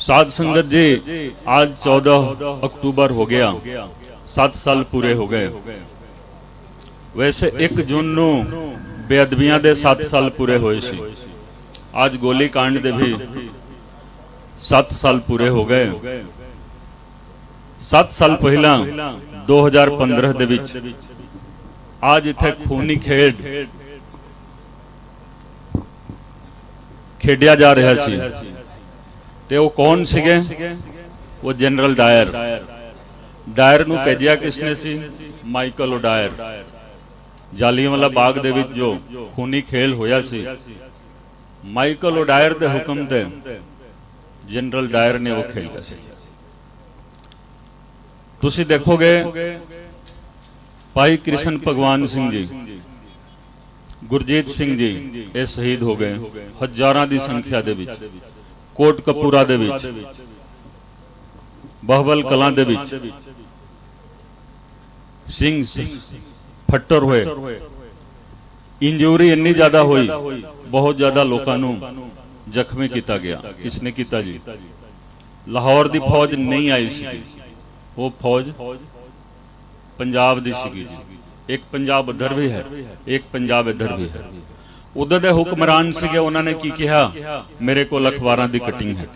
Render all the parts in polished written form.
साध संगत जी, आज 14 अक्टूबर हो गया, 7 साल पूरे हो गए। वैसे 1 जून नू बेअदबियां दे 7 साल पूरे होए सी। आज गोली कांड दे भी 7 साल पूरे हो गए। 7 साल पहला 2015 दे विच आज इत्थे खूनी खेड खेडिया जा रहा सी। ते वो कौन सीगे? वो जनरल डायर। डायर नू भेजिया किसने सी? Michael O'Dwyer. जालियांवाला बाग दे विच जो खूनी खेल होया सी, माइकल ओडायर दे हुक्म ते जनरल डायर ने वो खेलिया सी। तुसी देखोगे भाई कृष्ण भगवान सिंह जी, गुरजीत सिंह जी ये शहीद हो गए हजारां दी संख्या दे विच। कोटकपूरा दे विच, बहबल कलां दे विच सिंह फट्टर हुए। इंजूरी इन्नी ज्यादा हुई, बहुत ज्यादा लोगों नू जख्मी किया गया। किसने किया जी? लाहौर दी फौज नहीं आई सी, वो फौज पंजाब दी सीगी जी। एक पंजाब उधर भी है, एक पंजाब इधर भी है। उधर दे हुक्मरान सीगे, उन्होंने की कहा, मेरे को अखबारां दी कटिंग है,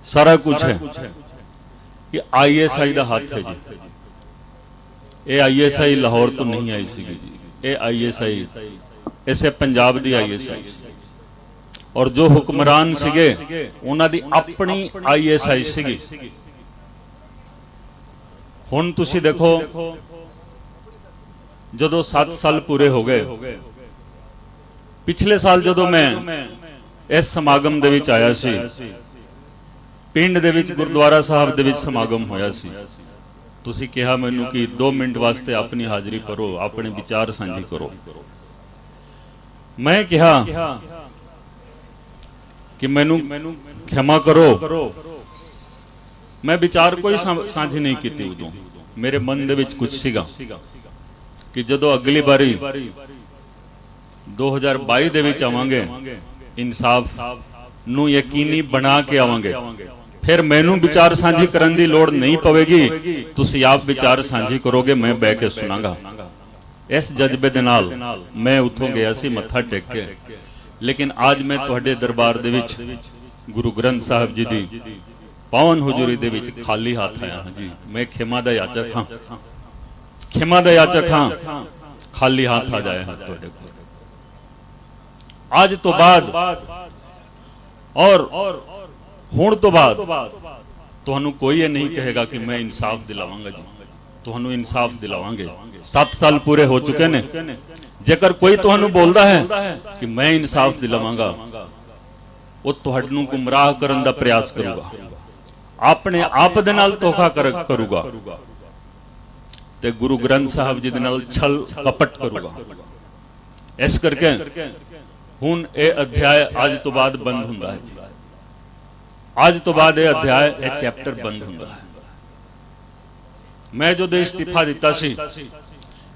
सारा कुछ है कि ISI दा हाथ है जी। ये ISI लाहौर तो नहीं आई सीगी जी, ये ISI इसे पंजाब दी ISI। और जो हुक्मरान सीगे उन्हां दी अपनी ISI सीगी। हुण तुसी देखो, जदों 7 साल पूरे हो गए, पिछले साल जदों मैं इस समागम दे विच आया सी, पिंड दे विच गुरुद्वारा साहब दे विच समागम होया सी। तुसी कहा मैनू कि 2 मिनट वास्ते अपनी हाजिरी करो, अपने विचार साझी करो। मैं कहा कि मैनू क्षमा करो, मैं विचार कोई साझी नहीं की। उदों मेरे मन दे विच कुछ सीगा कि जदों अगली बारी 2022 दे विच आवांगे, इंसाफ नू यकीनी बना के आवांगे, फिर मैनू विचार साझी करन दी लोड़ नहीं पवेगी। तुसी आप विचार साझी करोगे, मैं बह के सुनांगा। इस जज्बे दे नाल मैं उठों गया सी मत्था टेक के। लेकिन आज मैं तुहाडे दरबार दे विच गुरु ग्रंथ साहब जी दी पावन हुजूरी दे विच खाली हाथ आया हां जी। मैं खिमा दा याचक हां, खिमा दा याचक हां, खाली हाथ आ जाए हां तुहाडे कोल। आज तो बाद और हुण तो बाद तुहानू कोई ये नहीं कहेगा कि मैं इंसाफ दिलावांगा जी। तुहानू इंसाफ दिलावांगे। 7 साल पूरे हो चुके ने। जेकर कोई तुहानू बोलदा है कि मैं इंसाफ दिलावांगा, वो तुहानू गुमराह करन दा प्रयास करूगा, अपने आप दे नाल धोखा करूगा, ते गुरु ग्रंथ साहब जी दे नाल छल कपट करूगा। इस करके हुण ये अध्याय आज तो बाद बंद हुंदा है जी। आज तो बाद ये अध्याय, ये चैप्टर बंद हुंदा है। मैं जो इस्तीफा दिता सी,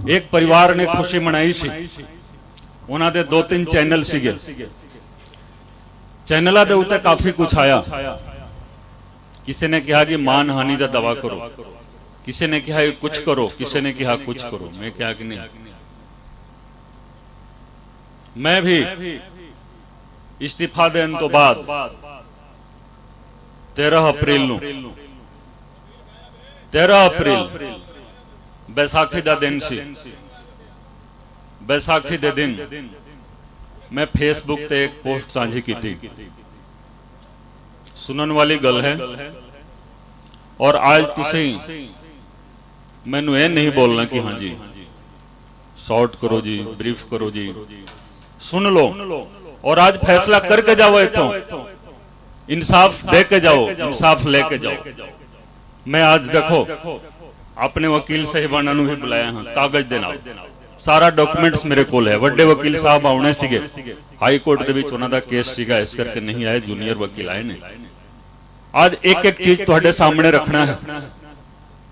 एक परिवार ने खुशी मनाई सी। उन्हां दे 2-3 चैनल सीगे, चैनलों के उत्ते काफी कुछ आया। किसी ने कहा कि मानहानि का दावा करो, किसी ने कहा कुछ करो, किसी ने कहा कुछ करो। मैं कहा कि नहीं, मैं भी इस्तीफा देने तो बाद 13 अप्रैल बैसाखी का दिन सी। बैसाखी के दिन मैं फेसबुक ते एक पोस्ट साझी की थी। सुनन वाली गल है। और आज तुसी मैनू ये नहीं बोलना कि हाँ जी शॉर्ट करो जी, ब्रीफ करो जी, सुन लो और आज फैसला करके जाओ, इथों इंसाफ दे के जाओ, इंसाफ लेके जाओ। मैं आज देखो अपने वकील साहिबाना भी बुलाया हाँ, कागज दे नाल सारा डॉक्यूमेंट्स मेरे कोल है। वड्डे वकील साहब आने सीगे, हाई कोर्ट दे विच उन्हां दा केस सीगा, इस करके नहीं आए, जूनियर वकील आए ने। आज एक एक चीज तुहाडे सामने रखना है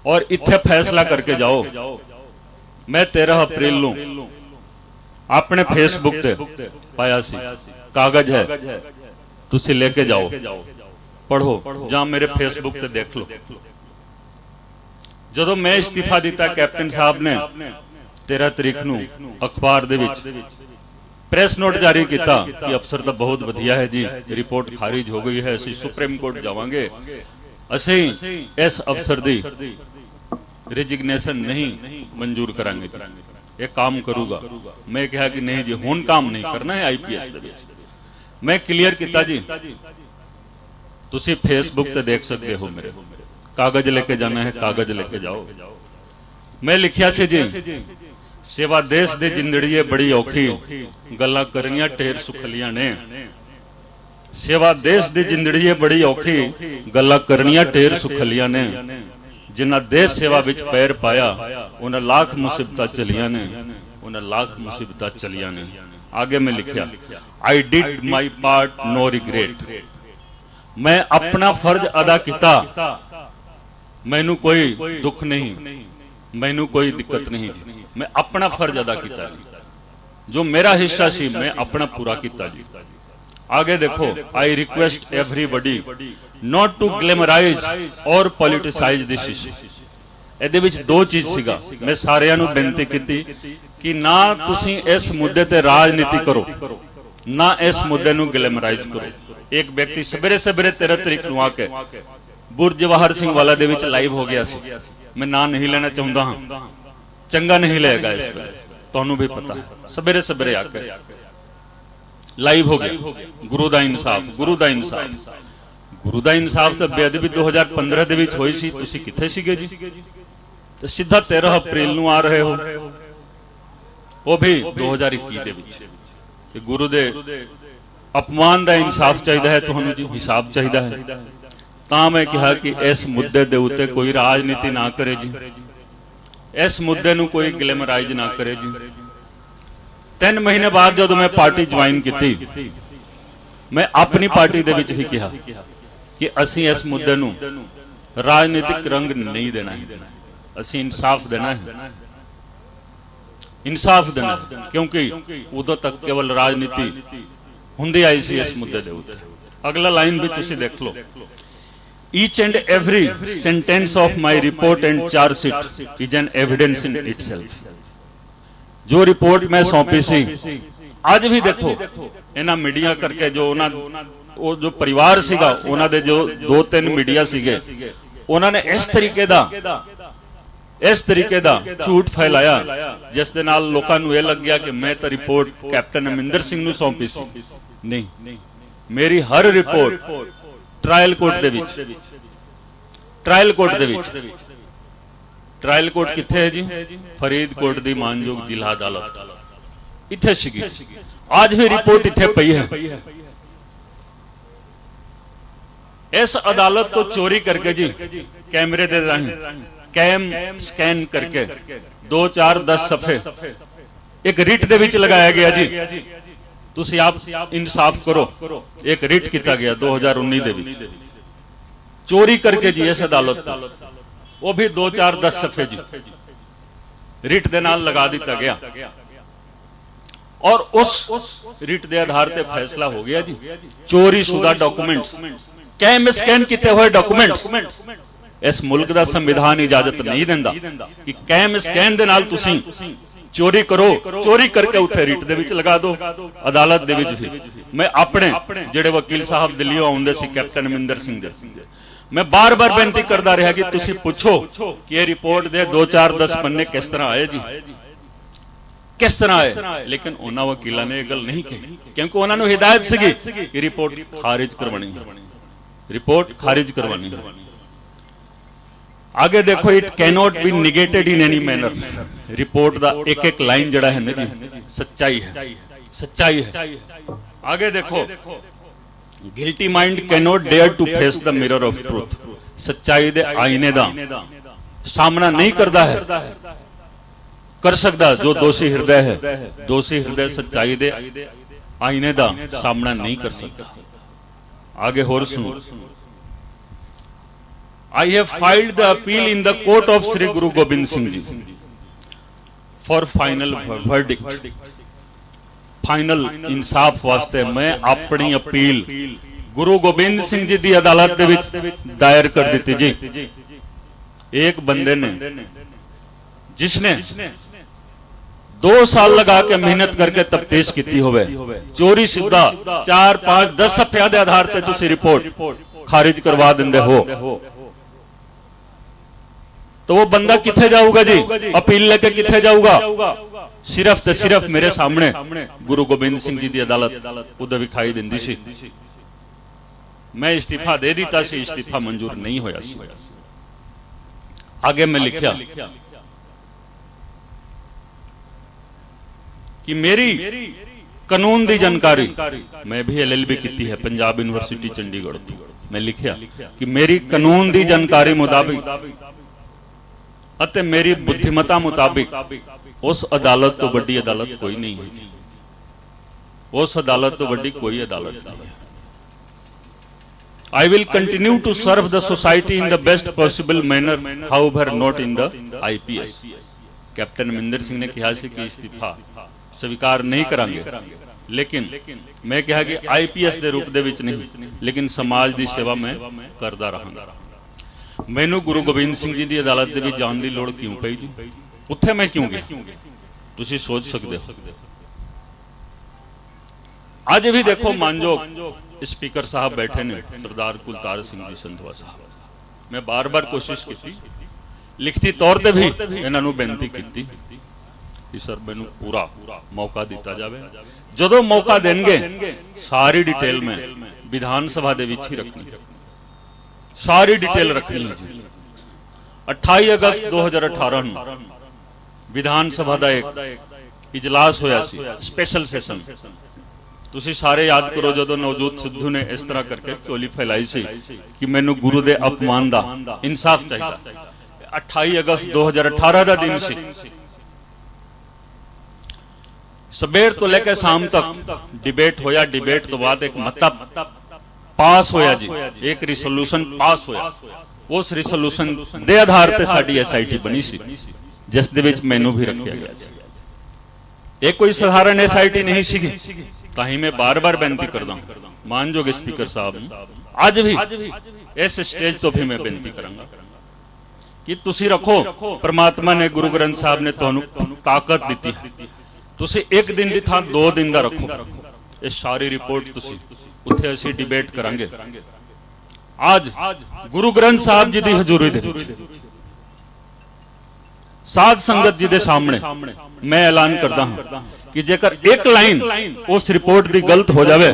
और इत्थे फैसला करके जाओ। मैं 13 अप्रैल नूं अपने फेसबुक ते पाया सी, कागज है, तुसी लेके जाओ। पढ़ो ਜਾਂ मेरे फेसबुक ਤੇ देख लो। ਜਦੋਂ मैं इस्तीफा दिता कैप्टन साहब ने 13 तरीक ਨੂੰ अखबार ਦੇ ਵਿੱਚ प्रेस नोट जारी किया कि अफसर तो बहुत वधिया है जी, रिपोर्ट खारिज हो गई है, असीं सुप्रीम कोर्ट जावांगे, असीं इस अफसर दी रिजिग्नेशन नहीं मंजूर करांगे जी, ये काम करूगा। मैं कहा कि नहीं जी, हुण काम नहीं करना है IPS दे विच। मैं क्लीयर किया जी, तुसीं फेसबुक ते देख सकते हो, मेरे कागज लेके जाना है कागज लेके जाओ। मैं लिखिया से जी, सेवा देश दे जिंदड़ीए बड़ी औखी, गल्लां करनियां ढेर सुखलियां ने। सेवा देश दे जिंदड़ीए बड़ी औखी, गल्लां करनियां ढेर सुखलियां ने। जिन्हां देश सेवा विच पैर पाया, उन्हां लाख मुसीबतां चलियां ने, उन्हां लाख मुसीबतां चलियां ने। आगे मैं लिखिया, I did my part no regret. मैं अपना फर्ज अदा किया, मैनू कोई दुख नहीं, मैनू कोई दिक्कत नहीं जी, मैं अपना फर्ज अदा किया जी, जो मेरा हिस्सा सी मैं अपना पूरा किया जी। आगे देखो, I request everybody not to glamorise और पॉलिटिसाइज दिस इशू। ਇਹਦੇ ਵਿੱਚ ਦੋ ਚੀਜ਼ ਸੀਗਾ, मैं ਸਾਰਿਆਂ ਨੂੰ ਬੇਨਤੀ ਕੀਤੀ कि ना तुसी इस मुद्दे ते राजनीति करो, ना इस मुद्दे ਨੂੰ ग्लैमराइज करो। एक व्यक्ति सवेरे सवेरे 13 तरीक ਨੂੰ आके बुर्ज जवाहर सिंह वाला दे विच लाइव हो गया सी, मैं ना नहीं लेना चाहता हाँ, चंगा नहीं लगेगा इस वे, तुहानू भी पता है। सवेरे सवेरे आकर लाइव हो गया, गुरु दा इंसाफ, गुरु दा इंसाफ, गुरु दा इंसाफ तो बेअदबी 2015 दे विच होई सी, तुसी कित्थे सीगे जी? तो सीधा 13 अप्रैल नू आ रहे हो, वो भी 2021 दे विच कि गुरु दे अपमान दा इंसाफ चाहिए है, तुहानू जी हिसाब चाहिए है। तां मैं कहा कि इस मुद्दे दे उत्ते कोई राजनीति ना करे जी, इस मुद्दे नू कोई ग्लैमराइज ना करे जी। 3 महीने बाद जदों मैं पार्टी ज्वाइन की, मैं अपनी पार्टी दे विच ही कहा कि असीं इस मुद्दे नू राजनीतिक रंग नहीं देना है, असीं इंसाफ देना है, इंसाफ देना है। क्योंकि उदों तक केवल राजनीति हुंदी आई सी इस मुद्दे दे उत्ते। अगला लाइन भी तुसीं देख लो, each and every sentence of my report and charge sheet is an evidence in itself। जो रिपोर्ट मैं सौंपी सी, आज भी देखो इन्हां मीडिया करके जो उन्हां वो जो परिवार सीगा, उन्हां दे जो 2-3 मीडिया सीगे, उन्हां ने इस तरीके दा झूठ फैलाया जिस दे नाल लोकां नूं इह लग गया कि मैं तो रिपोर्ट कैप्टन अमरिंदर सिंह नूं सौंपी सी। नहीं, मेरी हर रिपोर्ट ट्रायल कोर्ट दे विच, ट्रायल कोर्ट दे विच, ट्रायल कोर्ट कित्थे है जी? फरीदकोट दी मानयोग जिला अदालत इत्थे सीगी, आज भी रिपोर्ट इत्थे पई है। इस अदालत तो चोरी करके जी कैमरे दे राहीं कैम स्कैन करके 2-4-10 सफे एक रिट दे विच लगाया गया जी। तुसी आप इंसाफ करो, एक रिट किया गया 2019 दे विच, चोरी करके जी इस अदालत वो भी 2-4-10 सफे जी रिट दे नाल लगा दिता गया, और उस रिट दे आधार ते फैसला हो गया जी चोरी शुदा डॉक्यूमेंट्स, कैम स्कैन किए हुए डॉक्यूमेंट्स इस मुल्क का संविधान इजाजत नहीं देंदा कि कैम स्कैन दे नाल तुसी चोरी करो, चोरी करके उत्थे रिट दे विच लगा दो अदालत दे विच भी। मैं अपने जेड़े वकील साहब दिल्लीओ आउंदे सी कैप्टन अमरिंदर सिंह दे, मैं बार बार बेनती करता रहा कि तुसी पूछो कि ये रिपोर्ट दे 2-4-10 पन्ने किस तरह आए जी, किस तरह आए, लेकिन उन्होंने वकीलों ने यह गल नहीं कही क्योंकि उन्होंने हिदायत सी कि रिपोर्ट खारिज करवानी, रिपोर्ट खारिज करवानी। आगे देखो, it cannot be negated in any manner. Report दा एक लाइन जड़ा है ना जी सच्चाई है, सच्चाई है। आगे देखो, guilty mind cannot dare to face the mirror of truth. सच्चाई दे आईने दा सामना नहीं करता है, कर सकता जो दोषी हृदय है, दोषी हृदय सच्चाई दे आईने दा सामना नहीं कर सकता। आगे होर सुनो, I have filed the appeal in the court of Sri Guru Gobind Singh Ji for final verdict। Final इंसाफ वास्ते मैं अपनी अपील गुरु गोबिंद सिंह जी की अदालत दे विच दायर कर दी जी। एक बंदे ने जिसने 2 साल लगा के मेहनत करके तफ्तीश की होवे, चोरी सीधा 4 5 10 सफिया के आधार पर तुसी रिपोर्ट खारिज करवा देंदे हो, तो वो बंदा किथे जाऊगा जी? अपील लेके किथे जाऊगा? सिर्फ ते सिर्फ मेरे सामने गुरु गोबिंद सिंह जी की अदालत उधर विखाई देंदी सी। मैं इस्तीफा दे दिता सी, इस्तीफा मंजूर नहीं होया सी। आगे मैं लिखा कि मेरी कानून की जानकारी, मैं भी LLB की है पंजाब यूनिवर्सिटी चंडीगढ़ की, मैं लिखा कि मेरी कानून की जानकारी मुताबिक अते मेरी बुद्धिमता मुताबिक उस अदालत तो बड़ी अदालत कोई नहीं है। उस अदालत तो बड़ी कोई अदालत नहीं है। I will continue to serve the society in the best possible manner, however not in the IPS। Captain Amarinder Singh ने कहा कि इस्तीफा स्वीकार नहीं करांगे, लेकिन मैं कहा कि IPS के रूप दे विच नहीं, लेकिन समाज की सेवा मैं करता रहांगा। मैनू गुरु गोबिंद सिंह जी की अदालत दे विच जाण दी लोड़ क्यों पई जी? उत्थे मैं क्यों गया? तुसीं सोच सकते हो। अज भी देखो मानयोग स्पीकर साहब बैठे ने, सरदार कुलतार सिंह जी संधवा साहब। मैं बार बार कोशिश की, लिखती तौर पर भी इन्होंने बेनती की कि सर मैनू पूरा मौका दिता जाए। जदों मौका देंगे सारी डिटेल में विधान सभा दे विच ही रखनी, सारी डिटेल रखनी है जी। 28 अगस्त 2018 विधान सभा का एक इजलास होया सी, स्पेशल सेशन। तुसी सारे याद करो जदों नवजोत सिद्धू ने इस तरह करके चोली फैलाई सी कि मैनू गुरु दे अपमान दा इंसाफ चाहिए। 28 अगस्त 2018 का दिन सी। सवेर तो लेकर शाम तक डिबेट होया। डिबेट तो बाद एक मता पास होया जी, एक रिसोल्यूशन पास होया। उस रिसोल्यूशन दे आधार पर साडी SIT बनी सी, जिस दे विच मैनू भी रखा गया सी। एक कोई साधारण SIT नहीं सी। ताही मैं बार बार बेनती करदा हूं मानयोग स्पीकर साहब अज भी इस स्टेज तो भी मैं बेनती करांगा कि तुसी रखो। परमात्मा ने गुरु ग्रंथ साहब ने तुहानू ताकत दी है, तुसी एक दिन की थां 2 दिन का रखो। ये सारी रिपोर्ट तुसी उत्थे असीं डिबेट करांगे। आज गुरु ग्रंथ साहब जी की हजूरी दे विच साध संगत जी के सामने मैं ऐलान करता हूं कि जेकर एक लाइन उस रिपोर्ट की गलत हो जाए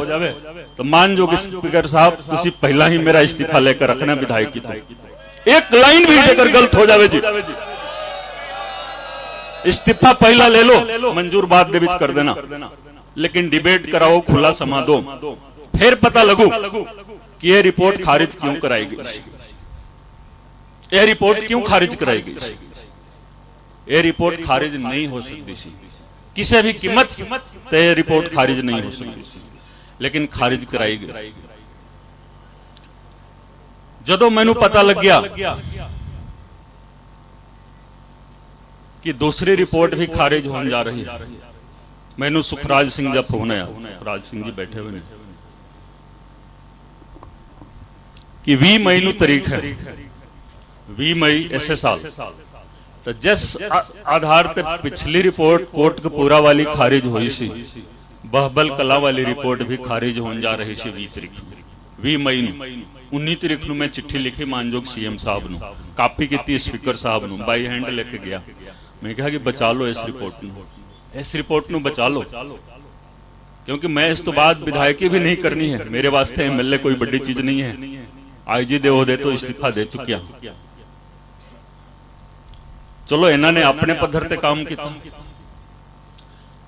तो मानयोग स्पीकर साहब तुसी पहला ही मेरा इस्तीफा लेकर रखना विधायक की। एक लाइन भी जेकर गलत हो जाए जी, इस्तीफा पहला ले लो, मंजूर बाद दे विच कर देना, लेकिन डिबेट कराओ, खुला समा दो, फिर पता लगू कि यह रिपोर्ट खारिज क्यों कराई गई। यह रिपोर्ट क्यों खारिज कराई गई? यह रिपोर्ट खारिज नहीं हो सकती सी किसी भी कीमत ते रिपोर्ट खारिज नहीं हो सकती, लेकिन खारिज कराई गई। जदों मैनू पता लग गया कि दूसरी रिपोर्ट भी खारिज होने जा रही है, मैनू सुखराज सिंह का फोन आया। सुखराज सिंह जी बैठे हुए कि 20 मई नू तारीख है, 20 मई इस साल। तो जिस आधार पर पिछली रिपोर्ट कोटकपूरा वाली खारिज हुई सी, बहबल कला वाली रिपोर्ट भी खारिज होने जा रही सी 20 तारीख 20 मई नू। 19 तारीख नू मैं चिट्ठी लिखी मानयोग CM साहब नू, कापी की स्पीकर साहब नू, बाई हैंड लेके गया। मैं कहा कि बचा लो इस रिपोर्ट नू, इस रिपोर्ट नू बचा लो, क्योंकि मैं इस तो बाद विधायकी भी नहीं करनी है। मेरे वास्ते MLA कोई बड़ी चीज नहीं है। IG दे ओहदे तो इस्तीफा दे चुकिया। चलो इन्होंने अपने पद्धर ते काम किया,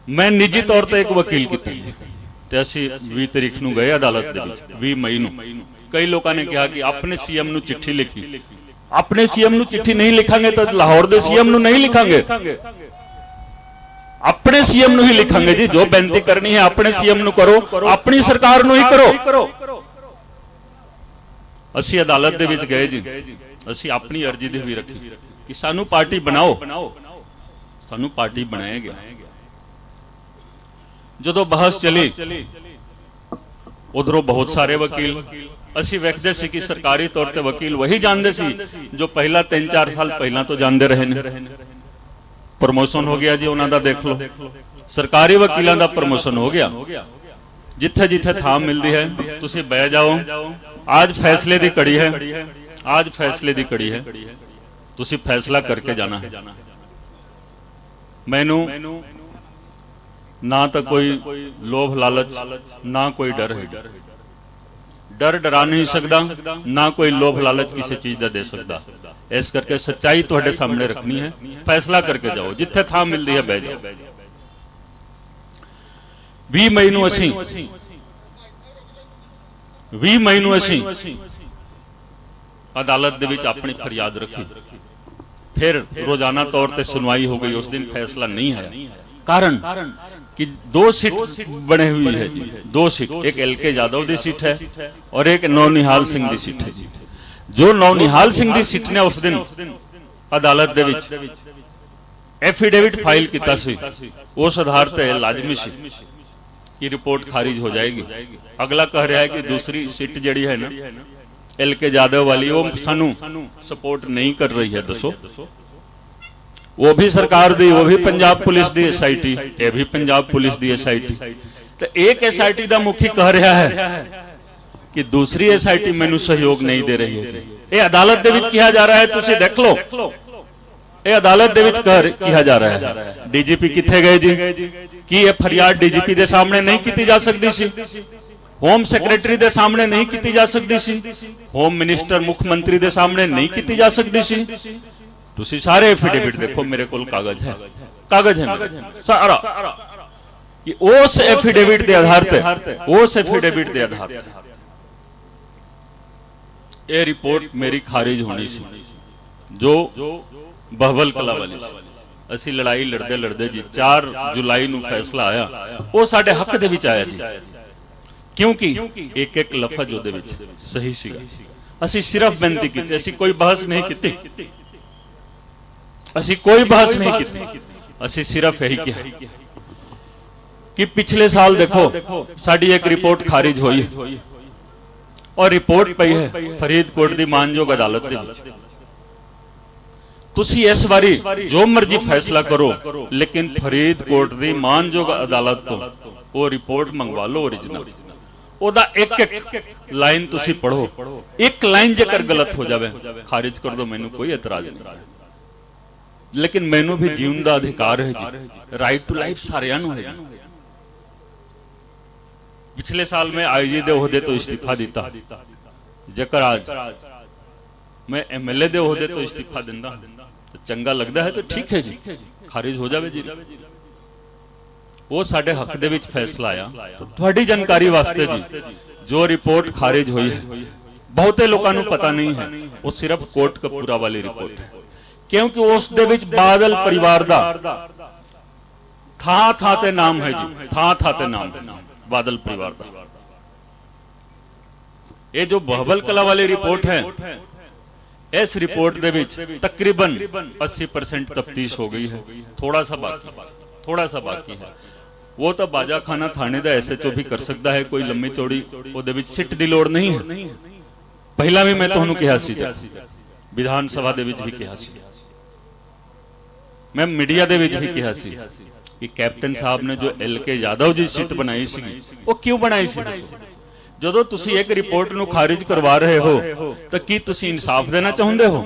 मैं निजी तौर पर एक वकील किया। 20 तारीख नू गए अदालत दे विच, 20 मई नू। कई लोगों ने कहा कि अपने CM नू चिट्ठी लिखी। अपने CM नू चिट्ठी नहीं लिखांगे तो लाहौर दे CM नू नहीं लिखांगे, अपने CM नू ही लिखांगे जी। जो बेनती करनी है अपने CM नू करो, अपनी सरकार नू ही करो। असी अदालत दे विच गए जी, असी अपनी अर्जी दे भी रखी कि सानू पार्टी बनाओ, सानू पार्टी बनाया गया। जदों बहस चली उधरों बहुत सारे वकील। ਅਸੀਂ ਵੇਖਦੇ ਸੀ ਕਿ ਸਰਕਾਰੀ ਤੌਰ ਤੇ ਵਕੀਲ ਵਹੀ ਜਾਣਦੇ ਸੀ ਜੋ ਪਹਿਲਾਂ 3-4 ਸਾਲ ਪਹਿਲਾਂ ਤੋਂ ਜਾਣਦੇ ਰਹੇ ਨੇ। ਪ੍ਰਮੋਸ਼ਨ ਹੋ ਗਿਆ ਜੀ ਉਹਨਾਂ ਦਾ, ਦੇਖ ਲਓ ਸਰਕਾਰੀ ਵਕੀਲਾਂ ਦਾ ਪ੍ਰਮੋਸ਼ਨ ਹੋ ਗਿਆ। ਜਿੱਥੇ ਜਿੱਥੇ ਥਾਂ ਮਿਲਦੀ ਹੈ ਤੁਸੀਂ ਬਹਿ ਜਾਓ। ਅੱਜ ਫੈਸਲੇ ਦੀ ਘੜੀ ਹੈ, आज फैसले की कड़ी है, तुसी फैसला करके जाना है। मैनू ना तो कोई लोभ लालच, ना कोई डर है। डर डरा नहीं सकता, ना कोई लोभ लालच किसी चीज का दे सकता। इस करके सच्चाई तुहाडे सामने रखनी है, फैसला करके जाओ। जिथे थां मिलती है बह जाओ। 20 मई नूं असीं 20 मई नूं असीं अदालत दे विच अपनी फरियाद रखी। फिर रोजाना तौर पर सुनवाई हो गई। उस दिन फैसला नहीं है, कारण कि 2 सीट बने हुई है जी, 2 सीट। एक LK यादव की सीट है और एक नौनिहाल सिंह की सीट है। जो नौनिहाल सिंह की सीट ने उस दिन अदालत दे विच एफिडेविट फाइल किया सी, उस आधार पर लाजमी सी कि रिपोर्ट खारिज हो जाएगी। अगला कह रहा है कि दूसरी सीट जिहड़ी है ना LK यादव वाली, वो सानू सपोर्ट नहीं कर रही है। दसो, वो भी सरकार दी, वो भी पंजाब पुलिस दी SIT, ये भी पंजाब पुलिस दी SIT। तो एक SIT का मुखी कह रहा है कि दूसरी SIT मैनू सहयोग नहीं दे रही है। ये अदालत दे विच कहा जा रहा है, तुसी देख लो, ये अदालत दे विच कहा जा रहा है। DGP किथे गए जी? कि ये फरियाद DGP दे सामने नहीं की जा सकती सी? होम सैकटरी के सामने नहीं की जा सकती सी? होम मिनिस्टर मुख्यमंत्री के सामने नहीं की जा सकती सी? तुसी सारे एफिडेविट देखो, मेरे को कागज है मेरे सारा कि उस एफिडेविट के आधार पे, उस एफिडेविट के आधार पे ये रिपोर्ट मेरी खारिज होनी सी। जो बहबल कला वाली असी लड़ाई लड़ते लड़ते जी 4 जुलाई नूं फैसला आया, वो साडे हक दे विच आया जी। क्योंकि एक एक लफज उहदे विच सही सीगा। असी सिर्फ बेनती की, असी कोई बहस नहीं की, असी कोई बहस नहीं की। असी सिर्फ यही कहा कि पिछले साल देखो साडी एक रिपोर्ट खारिज हुई और रिपोर्ट पई है फरीदकोट की मानयोग अदालत दे विच। तुसी इस बारी जो मर्जी फैसला करो, लेकिन फरीदकोट की मानयोग अदालत तो वो रिपोर्ट मंगवा लो ओरिजिनल। ओदा एक एक लाइन तुसी पढ़ो, एक लाइन जेकर गलत हो जाए खारिज कर दो, मैनू कोई एतराज नहीं। लेकिन मैनू भी जीवन का अधिकार है जी, राइट टू लाइफ सारियां नूं है। पिछले साल मैं IG दे ओहदे तो इस्तीफा दिता, जेकर आज मैं MLA दे ओहदे तो इस्तीफा दिंदा तो चंगा लगता है तो ठीक है जी, खारिज हो जाए जी। वो साडे हक दे विच फैसला आया। तो तुहाडी जानकारी वास्ते जी, जो रिपोर्ट खारिज हुई है बहुते लोगों को पता नहीं है, वो सिर्फ कोट कपूरा वाली रिपोर्ट है। क्योंकि उस दे विच बादल परिवार दा थां ते नाम है जी, थां ते नाम बादल परिवार दा। ये जो बहबल कला वाली रिपोर्ट है, इस रिपोर्ट दे विच तकरीबन 80% तफ्तीश हो गई है। थोड़ा सा बाकी है। वो तो बाजा खाना थाने का SHO भी कर सकता है, कोई लंबी चौड़ी उहदे विच सिट दी लोड़ नहीं है। पहला भी मैं तुहानू कहा सी, विधान सभा दे विच भी कहा सी, मैं मीडिया दे विच भी कहा सी कि कैप्टन साहब ने जो LK यादव जी सीट बनाई सी, वो क्यों बनाई सी? जदों तुसी एक रिपोर्ट नू खारिज करवा रहे हो तो की तुसी इंसाफ देना चाहुंदे हो?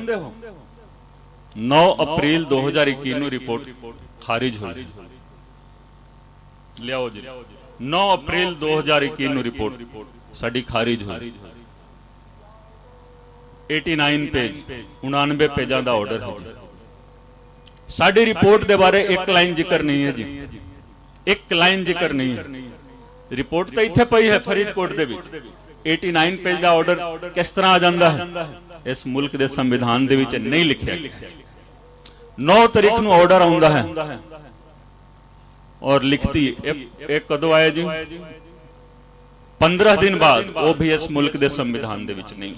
9 अप्रैल 2021 नू रिपोर्ट खारिज हुई। लियाओ जी, 9 अप्रैल 2021 नू रिपोर्ट साडी खारिज हुई। 89 पेज 99 पेजां दा ऑर्डर है जी। साडी रिपोर्ट दे बारे एक लाइन जिक्र नहीं है जी, एक लाइन जिक्र नहीं है। रिपोर्ट तो इत्थे पई है फरीदकोट दे विच। 89 पेज का ऑर्डर किस तरह आ जाता है? इस मुल्क के संविधान दे विच नहीं लिखिया। 9 तारीख नूं ऑर्डर आउंदा है और लिखती एक कदों आया जी? 15 दिन बाद। वो भी इस मुल्क के संविधान दे विच नहीं।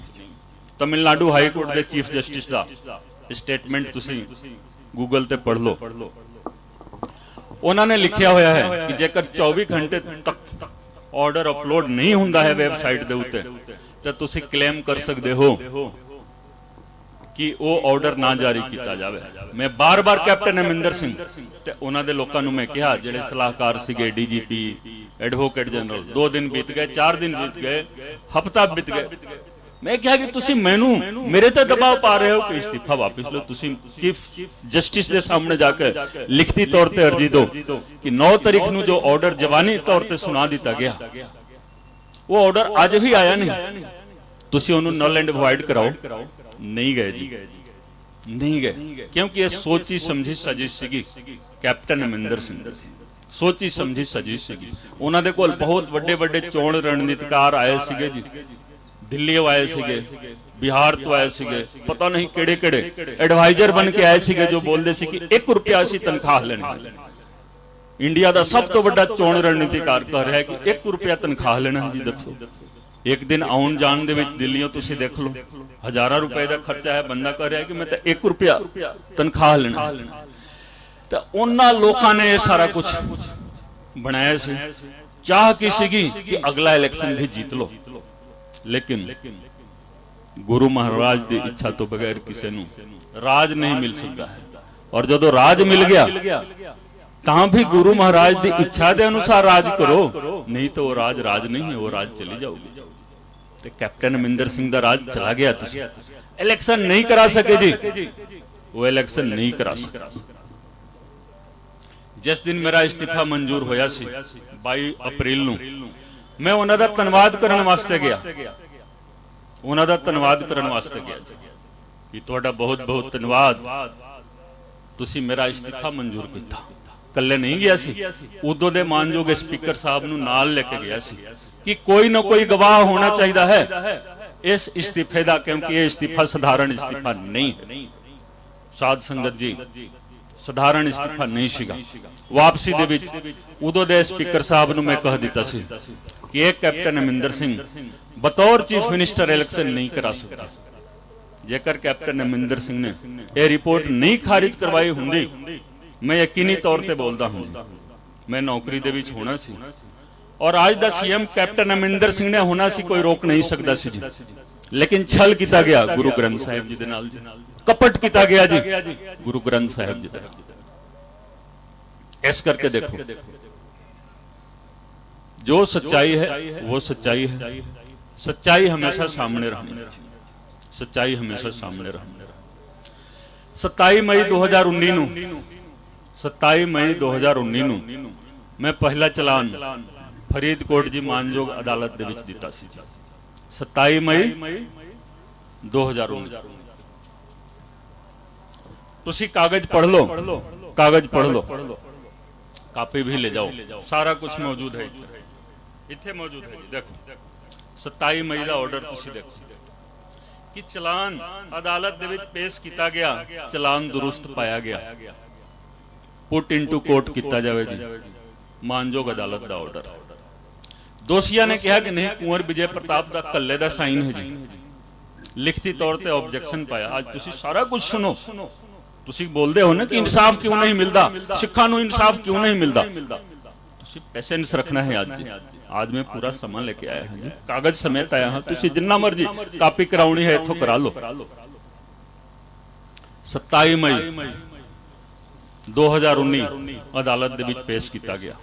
तमिलनाडु हाई कोर्ट के चीफ जस्टिस का स्टेटमेंट तुसी गूगल ते पढ़ लो। उन्होंने लिखा होया है कि जेकर 24 घंटे तक ਆਰਡਰ ਅਪਲੋਡ ਨਹੀਂ ਹੁੰਦਾ ਹੈ ਵੈਬਸਾਈਟ ਦੇ ਉੱਤੇ ਤਾਂ ਤੁਸੀਂ ਕਲੇਮ ਕਰ ਸਕਦੇ ਹੋ ਕਿ ਉਹ ਆਰਡਰ ਨਾ ਜਾਰੀ ਕੀਤਾ ਜਾਵੇ। ਮੈਂ ਬਾਰ-ਬਾਰ ਕੈਪਟਨ ਅਮਰਿੰਦਰ ਸਿੰਘ ਤੇ ਉਹਨਾਂ ਦੇ ਲੋਕਾਂ ਨੂੰ ਮੈਂ ਕਿਹਾ, ਜਿਹੜੇ ਸਲਾਹਕਾਰ ਸੀਗੇ, ਡੀਜੀਪੀ, ਐਡਵੋਕੇਟ ਜਨਰਲ, 2 ਦਿਨ ਬੀਤ ਗਏ, 4 ਦਿਨ ਬੀਤ ਗਏ, ਹਫ਼ਤਾ ਬੀਤ ਗਏ, मैं क्या कि तुसी मैनू मेरे ते दबाव पा रहे हो कि इस्तीफा वापस लो। तुसी चीफ जस्टिस के सामने जाकर लिखती तौर पे अर्जी दो कि 9 तारीख नू जो ऑर्डर जवानी तौर पे सुना दिता गया वो ऑर्डर आज भी आया नहीं, तुसी ओनू नल एंड वॉइड कराओ। नहीं गए जी, नहीं गए, क्योंकि ये सोची समझी साजिश सीगी कैप्टन अमरिंदर सिंह दी, सोची समझी साजिश सीगी। उन्हां दे कोल बहुत वड्डे वड्डे चोण रणनीतिकार आए सीगे जी, दिल्ली आए सीगे, बिहार तो आए सीगे, पता नहीं केड़े केड़े एडवाइजर बन के आए सीगे जो बोलते सी कि 1 रुपया असीं तनख्वाह लेना। इंडिया का सब तो बड़ा चोण रणनीतिकार कह रहा है कि 1 रुपया तनख्वाह लेना है जी। दसो, एक दिन आउण जाण दे विच दिल्लीओं तुसीं देख लो, हज़ारां रुपए का खर्चा है, बंदा कह रहा है कि मैं तो 1 रुपया तनख्वाह लेना। तो उन्हां लोकां ने सारा कुछ बनाया सी, चाह की सीगी कि अगला इलेक्शन भी जीत लो, लेकिन गुरु महाराज की इच्छा तो बगैर किसी नूं राज नहीं मिल सकता है। और जदों राज मिल गया तां भी गुरु महाराज की इच्छा के अनुसार राज करो, नहीं तो वो राज नहीं है, वो राज चली जाओगी। तो कैप्टन अमरिंदर सिंह का राज चला गया। तुसीं इलेक्शन नहीं करा सके जी, वो इलेक्शन नहीं करा सके। जिस दिन मेरा इस्तीफा मंजूर होया सी 22 अप्रैल नूं, मैं उन्हां दा धन्नवाद करन वास्ते गया, उन्हां दा धन्नवाद करन वास्ते गया कि तुहाडा बहुत बहुत धन्नवाद, तुसीं मेरा इस्तीफा मंजूर कीता। कल्ले नहीं गया सी, उदों दे मानयोग स्पीकर साहब नूं नाल लेके गया सी कि कोई ना कोई गवाह होना चाहिए है इस इस्तीफे दा, क्योंकि यह इस्तीफा साधारण इस्तीफा नहीं है। साध संगत जी, साधारण इस्तीफा नहीं सीगा। वापसी दे विच उदों दे स्पीकर साहब नूं मैं कह दिता सी कि एक कैप्टन अमरिंदर सिंह बतौर चीफ मिनिस्टर इलेक्शन नहीं करा सकता। जेकर कैप्टन अमरिंदर सिंह ने यह रिपोर्ट नहीं खारिज करवाई हुंदी, मैं यकीनी तौर पर बोलता हूं मैं नौकरी दे विच होना सी, और आज दा सीएम कैप्टन अमरिंदर सिंह ने होना सी, कोई रोक नहीं सकता सी जी। लेकिन छल किया गया गुरु ग्रंथ साहिब जी दे नाल जी, कपट किया गया जी गुरु ग्रंथ साहिब जी दे नाल। इस करके देखो, जो सच्चाई है वो सच्चाई है, सच्चाई हमेशा सामने रहनी चाहिए, सच्चाई हमेशा सामने रहनी। 27 मई 2019 नूं 27 मई 2019 नूं मैं पहला चलान फरीदकोट जी मानयोग अदालत दे विच दिता सी। 27 मई 2019 तुसी कागज पढ़ लो, कागज पढ़ लो, कापी भी ले जाओ, सारा कुछ मौजूद है, इत्थे मौजूद है जी। देखो 27 मई का ऑर्डर तुसी देखो कि चलान अदालत दे विच पेश किया गया, चलान दुरुस्त पाया गया, पुट इनटू कोर्ट किया जाए जी, मानयोग अदालत का ऑर्डर। दोषिया ने कहा कि नहीं कुंवर विजय प्रताप का कल्ले का साइन है जी, लिखती तौर पर ऑब्जेक्शन पाया। आज तुसी सारा कुछ सुनो, तुसी बोलते हो ना कि इंसाफ क्यों नहीं मिलता, सिखा नूं इंसाफ क्यों नहीं मिलता, पेशेंस रखना है। आज जी, आज मैं पूरा समा लेके आया हूं जी, कागज समेत आया हूं, तुसी जिन्ना मर्जी कापी कराउणी है इत्थों करा लो। 27 मई 2019 अदालत दे विच पेश किया गया।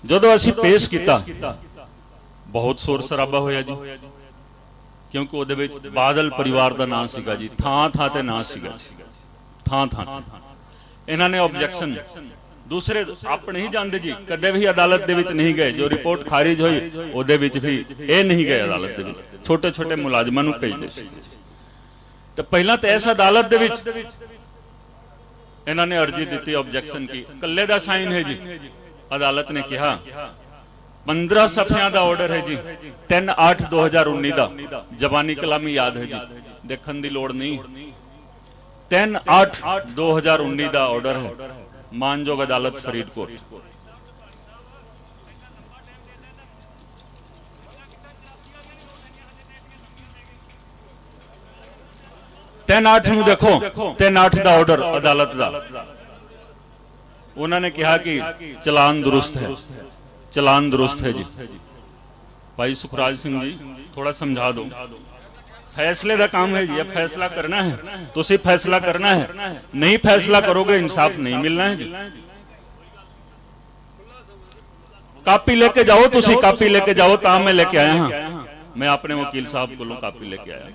जदों असीं पेश किया बहुत शोर शराबा होया जी, क्योंकि उहदे विच बादल परिवार का नाम सीगा जी, थां थां ते नाम सीगा, थां थां इन्हां ने ऑब्जेक्शन दूसरे आप नहीं जानते जी, कदे भी अदालत दे विच नहीं गए। जो रिपोर्ट खारिज हुई उहदे विच भी ये नहीं गए अदालत दे विच, छोटे छोटे मुलाजमां नूं भेजदे सी। तो पहला तो इस अदालत दे विच इन्हां ने अर्जी दी, ऑब्जेक्शन की, कल्ले दा साइन है जी। अदालत ने कहा 15 सफियां दा ऑर्डर है जी, 3/8/2019 दा जबानी कलामी याद है जी, देखने की लोड़ नहीं। 3/8/2019 दा ऑर्डर है, मानयोग अदालत फरीदकोट। 3/8 नूं देखो, 3/8 दा ऑर्डर अदालत दा, उन्होंने कहा कि चलान दुरुस्त है, चलान दुरुस्त है जी। भाई सुखराज सिंह जी थोड़ा समझा दो। फैसले का काम है जी, फैसला करना है तो सिर्फ फैसला करना है, नहीं फैसला करोगे इंसाफ नहीं मिलना है जी। कापी लेके जाओ, तुसी कापी लेके जाओ, ता मैं लेके आया हाँ, मैं अपने वकील साहब को कापी लेके आया।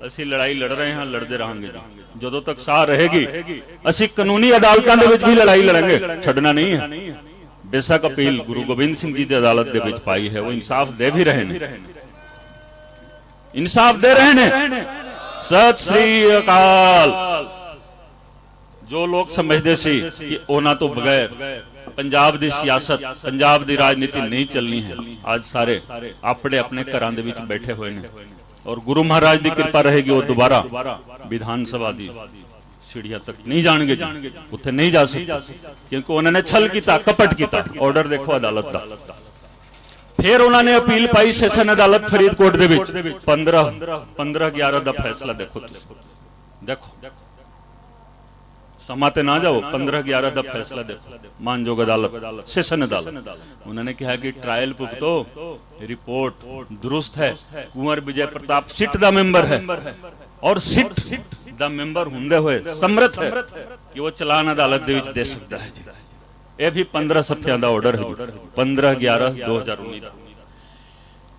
ਅਸੀਂ ਲੜਾਈ ਲੜ ਰਹੇ ਹਾਂ, ਲੜਦੇ ਰਹਾਂਗੇ ਜੀ ਜਦੋਂ ਤੱਕ ਸਾਹ ਰਹੇਗੀ। ਅਸੀਂ ਕਾਨੂੰਨੀ ਅਦਾਲਤਾਂ ਦੇ ਵਿੱਚ ਵੀ ਲੜਾਈ ਲੜਾਂਗੇ, ਛੱਡਣਾ ਨਹੀਂ ਹੈ। ਬੇਸ਼ੱਕ ਅਪੀਲ ਗੁਰੂ ਗੋਬਿੰਦ ਸਿੰਘ ਜੀ ਦੀ ਅਦਾਲਤ ਦੇ ਵਿੱਚ ਪਾਈ ਹੈ, ਉਹ ਇਨਸਾਫ ਦੇ ਵੀ ਰਹੇ ਨੇ, ਇਨਸਾਫ ਦੇ ਰਹੇ ਨੇ। ਸਤਿ ਸ੍ਰੀ ਅਕਾਲ। ਜੋ ਲੋਕ ਸਮਝਦੇ ਸੀ ਕਿ ਉਹਨਾਂ ਤੋਂ ਬਗੈਰ ਪੰਜਾਬ ਦੀ ਸਿਆਸਤ, ਪੰਜਾਬ ਦੀ ਰਾਜਨੀਤੀ ਨਹੀਂ ਚੱਲਣੀ ਹੈ, ਅੱਜ ਸਾਰੇ ਆਪਣੇ ਆਪਣੇ ਘਰਾਂ ਦੇ ਵਿੱਚ ਬੈਠੇ ਹੋਏ ਨੇ। और गुरु महाराज की कृपा रहेगी वो दोबारा विधानसभा की सीढ़ियां तक नहीं जाएंगे, उत्थे नहीं जा सकते, क्योंकि उन्होंने छल किया, कपट किया। ऑर्डर देखो अदालत का। फिर उन्होंने अपील पाई सैशन अदालत फरीदकोट दे विच 15/11 का फैसला देखो, देखो समा ते ना जाओ, 15/11 का फैसला देखो, मानयोग अदालत, सैशन अदालत। उन्होंने कहा कि ट्रायल भुगतो, रिपोर्ट दुरुस्त है, कुंवर विजय प्रताप सिट दा मेंबर है, और सिट दा मेंबर हुंदे हुए समर्थ है कि वो चलान अदालत दे विच दे सकता है जी। यह भी 15 सफियां दा ऑर्डर है, 15/11/2019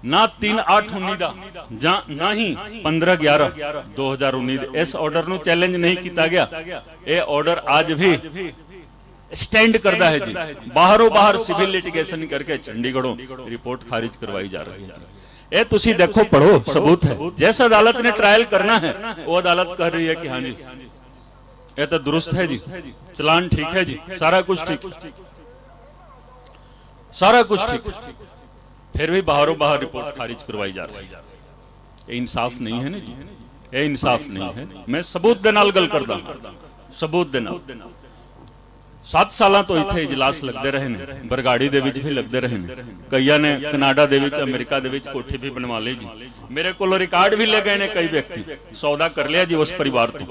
ना 3/8/19 ਦਾ ਜਾਂ ਨਾ ਹੀ 15/11/2019 इस ऑर्डर ਨੂੰ चैलेंज नहीं किया गया। ये ऑर्डर आज भी स्टैंड करता है जी। बाहरों बाहर सिविल लिटिगेशन करके चंडीगढ़ों रिपोर्ट खारिज करवाई जा रही है जी। ये तुसी देखो, पढ़ो, सबूत है। जिस अदालत ने ट्रायल करना है वो अदालत कह रही है कि हाँ जी ये तो दुरुस्त है जी, चलान ठीक है जी, सारा कुछ ठीक, सारा कुछ ठीक, फिर भी बाहरों बाहर रिपोर्ट खारिज करवाई जा रही है। ये इंसाफ नहीं है ना जी, ये इंसाफ नहीं है। मैं सबूत दे नाल गल करदा, सबूत दे नाल। 7 साल तो इत्थे इजलास लगते रहे ने, बरगाड़ी दे विच भी लगते रहे ने, कईयां ने कनाडा दे विच, अमेरिका दे विच कोठी भी बनवा ली जी। मेरे को रिकॉर्ड भी ले गए ने कई व्यक्ति, सौदा कर लिया जी उस परिवार तो,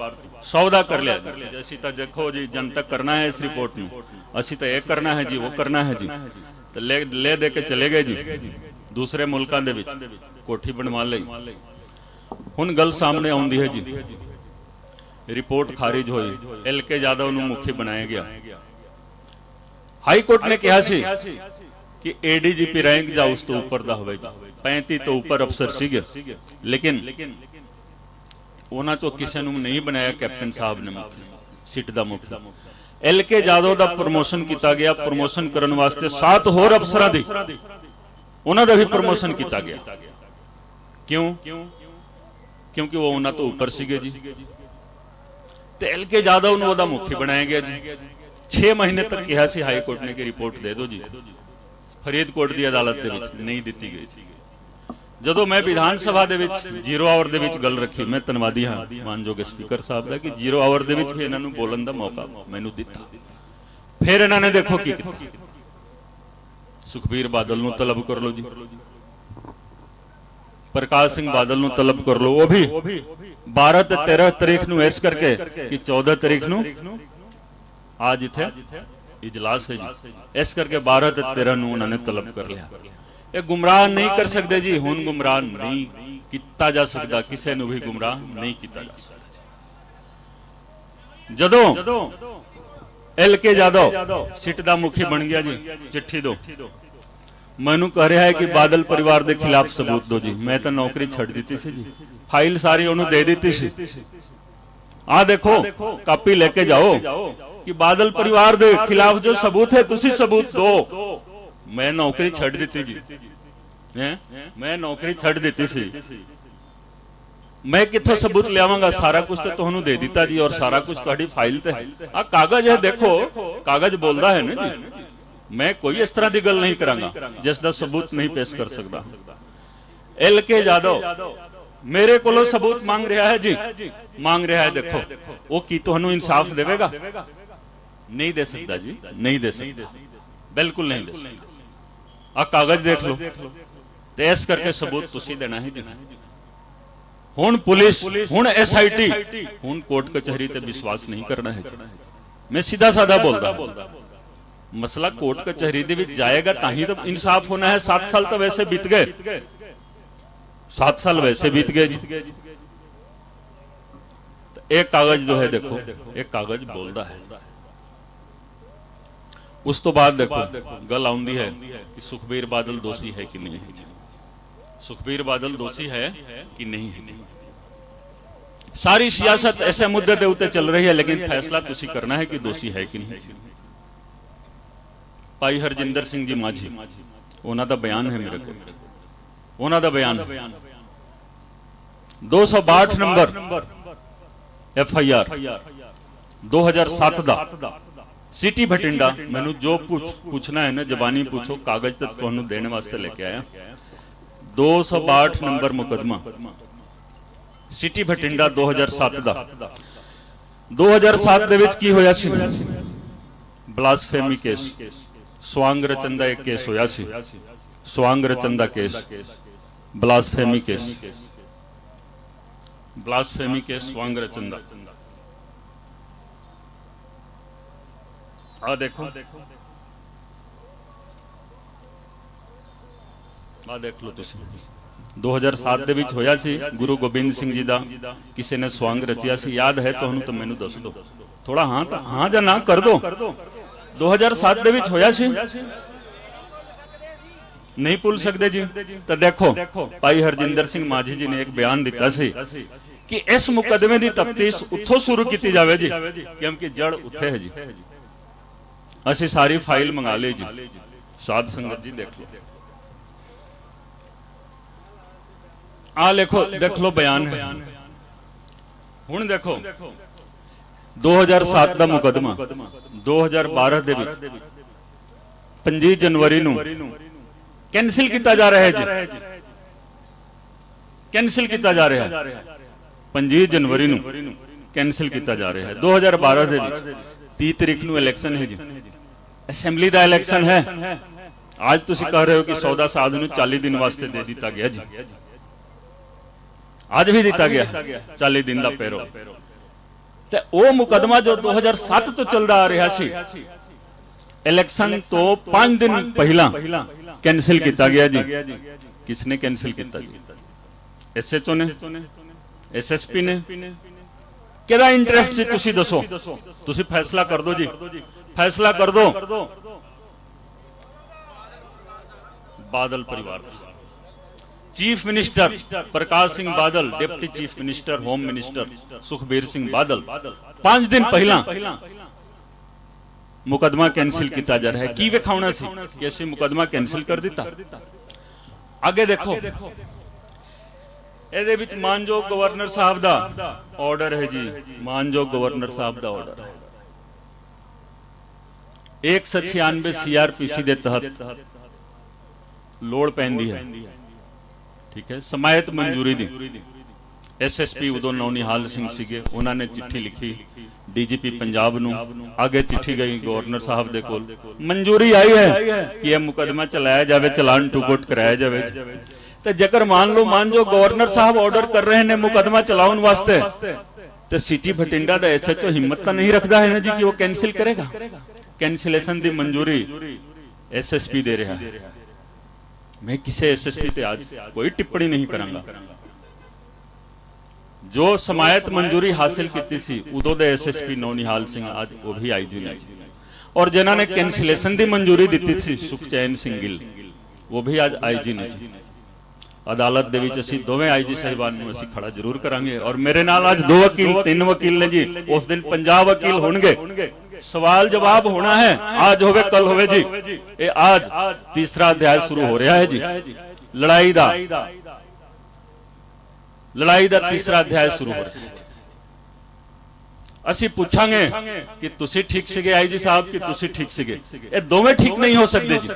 सौदा कर लिया। असीं तां देखो जी जनतक करना है इस रिपोर्ट नूं, असीं तां ये करना है जी, वो करना है जी, ले दे के चले गए जी। दूसरे मुल्कां दे विच कोठी बनवा लई। हुण गल सामने आउंदी है जी, रिपोर्ट खारिज होई, LK यादव नूं मुखी बनाया गया। हाई कोर्ट ने कहा सी कि ADGP रैंक जा उस तो ऊपर दा होवे, 35 तो ऊपर अफसर सीगे, लेकिन उन्हां चों किसी नूं नहीं बनाया कैप्टन साहब ने मुखी, सिट दा मुखी। LK यादव का प्रमोशन किया गया, प्रमोशन करने वास्ते 7 होर अफसरां दी उन्हां दा भी प्रमोशन किया गया। क्यों? क्योंकि वो उन्हां तो ऊपर सीगे जी। ते LK यादव नूं ओहदा मुखी बनाया गया जी। 6 महीने तक कहा सी हाई कोर्ट ने कि रिपोर्ट दे दो जी, फरीदकोट की अदालत दे विच नहीं दिती गई। ਜਦੋਂ मैं विधान सभा ਦੇ ਵਿੱਚ 0 ਆਵਰ ਦੇ ਵਿੱਚ ਗੱਲ ਰੱਖੀ, मैं ਧੰਨਵਾਦੀ ਹਾਂ ਮਾਨਯੋਗ ਸਪੀਕਰ ਸਾਹਿਬ ਦਾ कि 0 ਆਵਰ ਦੇ ਵਿੱਚ ਵੀ ਇਹਨਾਂ ਨੂੰ ਬੋਲਣ ਦਾ ਮੌਕਾ ਮੈਨੂੰ ਦਿੱਤਾ। ਫਿਰ ਇਹਨਾਂ ਨੇ ਦੇਖੋ ਕੀ ਕੀਤਾ, ਸੁਖਬੀਰ ਬਾਦਲ ਨੂੰ ਤਲਬ ਕਰ ਲਓ ਜੀ, ਪ੍ਰਕਾਸ਼ ਸਿੰਘ ਬਾਦਲ ਨੂੰ ਤਲਬ ਕਰ ਲਓ। ਉਹ ਵੀ 12 ਤੇ 13 ਤਾਰੀਖ ਨੂੰ ਇਸ ਕਰਕੇ ਕਿ 14 ਤਾਰੀਖ ਨੂੰ आज इत्थे इजलास है जी, इस करके 12 ते 13 ਨੂੰ ਉਹਨਾਂ ਨੇ ਤਲਬ ਕਰ ਲਿਆ। ਇਹ ਗੁੰਮਰਾਹ ਨਹੀਂ ਕਰ ਸਕਦੇ ਜੀ, ਹੁਣ ਗੁੰਮਰਾਹ ਨਹੀਂ ਕੀਤਾ ਜਾ ਸਕਦਾ, ਕਿਸੇ ਨੂੰ ਵੀ ਗੁੰਮਰਾਹ ਨਹੀਂ ਕੀਤਾ ਜਾ ਸਕਦਾ। ਜਦੋਂ LK यादव सिट ਦਾ ਮੁਖੀ ਬਣ ਗਿਆ ਜੀ, ਚਿੱਠੀ ਦੋ, ਮੈਨੂੰ कह रहा है कि बादल परिवार के खिलाफ सबूत दो जी। मैं तो नौकरी छड़ दी सी जी, फाइल सारी उन्होंने दे दी सी। आ देखो कापी लेके जाओ कि बादल परिवार के खिलाफ जो सबूत है तुसी सबूत दो। मैं नौकरी छड़ दी जी, मैं नौकरी छड़ दी सी, मैं किथों सबूत लियावांगा? सारा कुछ तो तुहानू दे दिता जी, और सारा कुछ तुहाडी फाइल ते है। आ कागज है, देखो कागज बोलदा है ना जी। मैं कोई इस तरह की गल नहीं करांगा जिसका सबूत नहीं पेश कर सकता। LK यादव मेरे को सबूत मांग रहा है जी, मांग रहा है। देखो वो की तुहानू इंसाफ देवेगा? नहीं दे सकता जी, नहीं दे सकता, बिल्कुल नहीं दे सकता। आ कागज देख लो, तो इस करके सबूत तुसी देना ही देना। हुण पुलिस, हुण SIT, हुण कोर्ट कचहरी ते विश्वास नहीं करना है। मैं सीधा साधा बोलता, मसला कोर्ट कचहरी दे विच जाएगा ताही तो इंसाफ होना है। 7 साल तो वैसे बीत गए, 7 साल वैसे बीत गए जी। तो एक कागज जो है देखो, एक कागज बोलता है। उस तो बाद देखो गल आउंदी है कि सुखबीर बादल दोषी है कि नहीं है। सुखबीर बादल दोषी है कि नहीं है। सारी सियासत ऐसे मुद्दे के उत्ते चल रही है, लेकिन फैसला तुसी करना है कि दोषी है कि नहीं। भाई हरजिंदर सिंह जी माझी, उन्हों का बयान है मेरे को, उन्हों का बयान 262 नंबर FIR 2007 का सिटी भटिंडा। मैनू जो पूछना है ना जबानी पूछो, कागज तो तुहानू देने वास्ते लेके आया। 262 नंबर मुकदमा सिटी भटिंडा 2007 का। 2007 दे विच की होया सी? ब्लासफेमी केस, स्वांग रचन दा एक केस होया सी। स्वांग रचन दा case, blasphemy case, blasphemy case स्वांग रचन दा। आ देखो, आ देख लो तुसी। 2007 दे विच होया सी, गुरु गोबिंद सिंह जी दा किसी ने स्वांग रचिया सी। याद है तुहानू तो मैनू दस दो थोड़ा, हाँ या ना कर दो। 2007 दे विच होया सी, नहीं भूल सकते जी। तो देखो भाई हरजिंदर सिंह माझी जी ने एक बयान दिता सी कि इस मुकदमे की तफ्तीश उत्थों शुरू की जाए जी, क्योंकि जड़ उत्थे है जी। असी सारी फाइल मंगा ली जी। साध संगत जी देख लो, आ देखो, देख लो बयान है। हुण देखो 2007 का मुकदमा 2012 दे विच 25 जनवरी नूं कैंसिल किया जा रहा है जी। कैंसिल किया जा रहा है 25 जनवरी नूं कैंसिल किया जा रहा है। 2012 दे विच 30 तारीख नूं इलैक्शन है जी, असैम्बली का इलैक्शन है। आज तुसी कह रहे हो कि सौदा साध नूं 40 दिन वास्ते दे दिता गया जी। आज भी दिता गया 40 दिन का पैरो। ते वो मुकदमा जो 2007 तो चलता आ रहा सी, इलैक्शन तो 5 दिन पहला कैंसिल किया गया जी। किसने कैंसिल किया जी? SHO ने, SSP ने। केदा इंटरेस्ट सी तुसी दसो, तुसी फैसला कर दो जी, फैसला कर दो। बादल परिवार, chief minister Prakash Singh Badal, deputy chief minister home minister Sukhbir Singh Badal 5 दिन पहला मुकदमा कैंसिल किया जा रहा है। की विखाउना सी कि असीं मुकदमा कैंसिल कर दिता। आगे देखो, ਇਹਦੇ ਵਿੱਚ ਮਾਨਯੋਗ गवर्नर साहब ਦਾ ऑर्डर है जी। मानयोग गवर्नर साहब ਦਾ ऑर्डर है 196 CRPC ਦੇ ਤਹਿਤ ਲੋੜ ਪੈਂਦੀ ਹੈ, ठीक है, समायत मंजूरी दी। SSP उदों नौनिहाल सिंह सीगे, उन्होंने चिट्ठी लिखी DGP पंजाब नूं। आगे चिट्ठी गई गवर्नर साहब दे कोल, मंजूरी आई है कि यह मुकदमा चलाया जाए, चलान टू कोर्ट कराया जाए। तो जेकर मान लो जो गवर्नर साहब ऑर्डर कर रहे हैं मुकदमा चलाउन वास्ते, तो सिटी भटिंडा का SHO हिम्मत तो नहीं रखता है ना जी कि वो कैंसिल करेगा। कैंसिलेशन की मंजूरी SSP दे रहा है। मैं किसी SSP पे आज कोई टिप्पणी नहीं करांगा। जो समायत मंजूरी हासिल की सी उदों दे SSP नौनिहाल सिंह आज वो भी IG ने, और जिन्होंने कैंसिलेशन की मंजूरी दी थी सुखचैन सिंह गिल, वो भी आज IG ने। अदालत दे विच असीं दोवें IG साहिबान नूं असीं खड़ा जरूर करांगे। और मेरे नाल आज 2 वकील 3 वकील ने जी। उस दिन 50 वकील होंगे, सवाल जवाब होना है, आज होवे कल होवे जी। ये आज तीसरा अध्याय शुरू हो रहा है जी। लड़ाई दा तीसरा अध्याय शुरू हो रहा है। असीं पूछांगे कि तुसीं ठीक सीगे IG साहब कि तुसीं ठीक सीगे। ये दोवें ठीक नहीं हो सकते जी।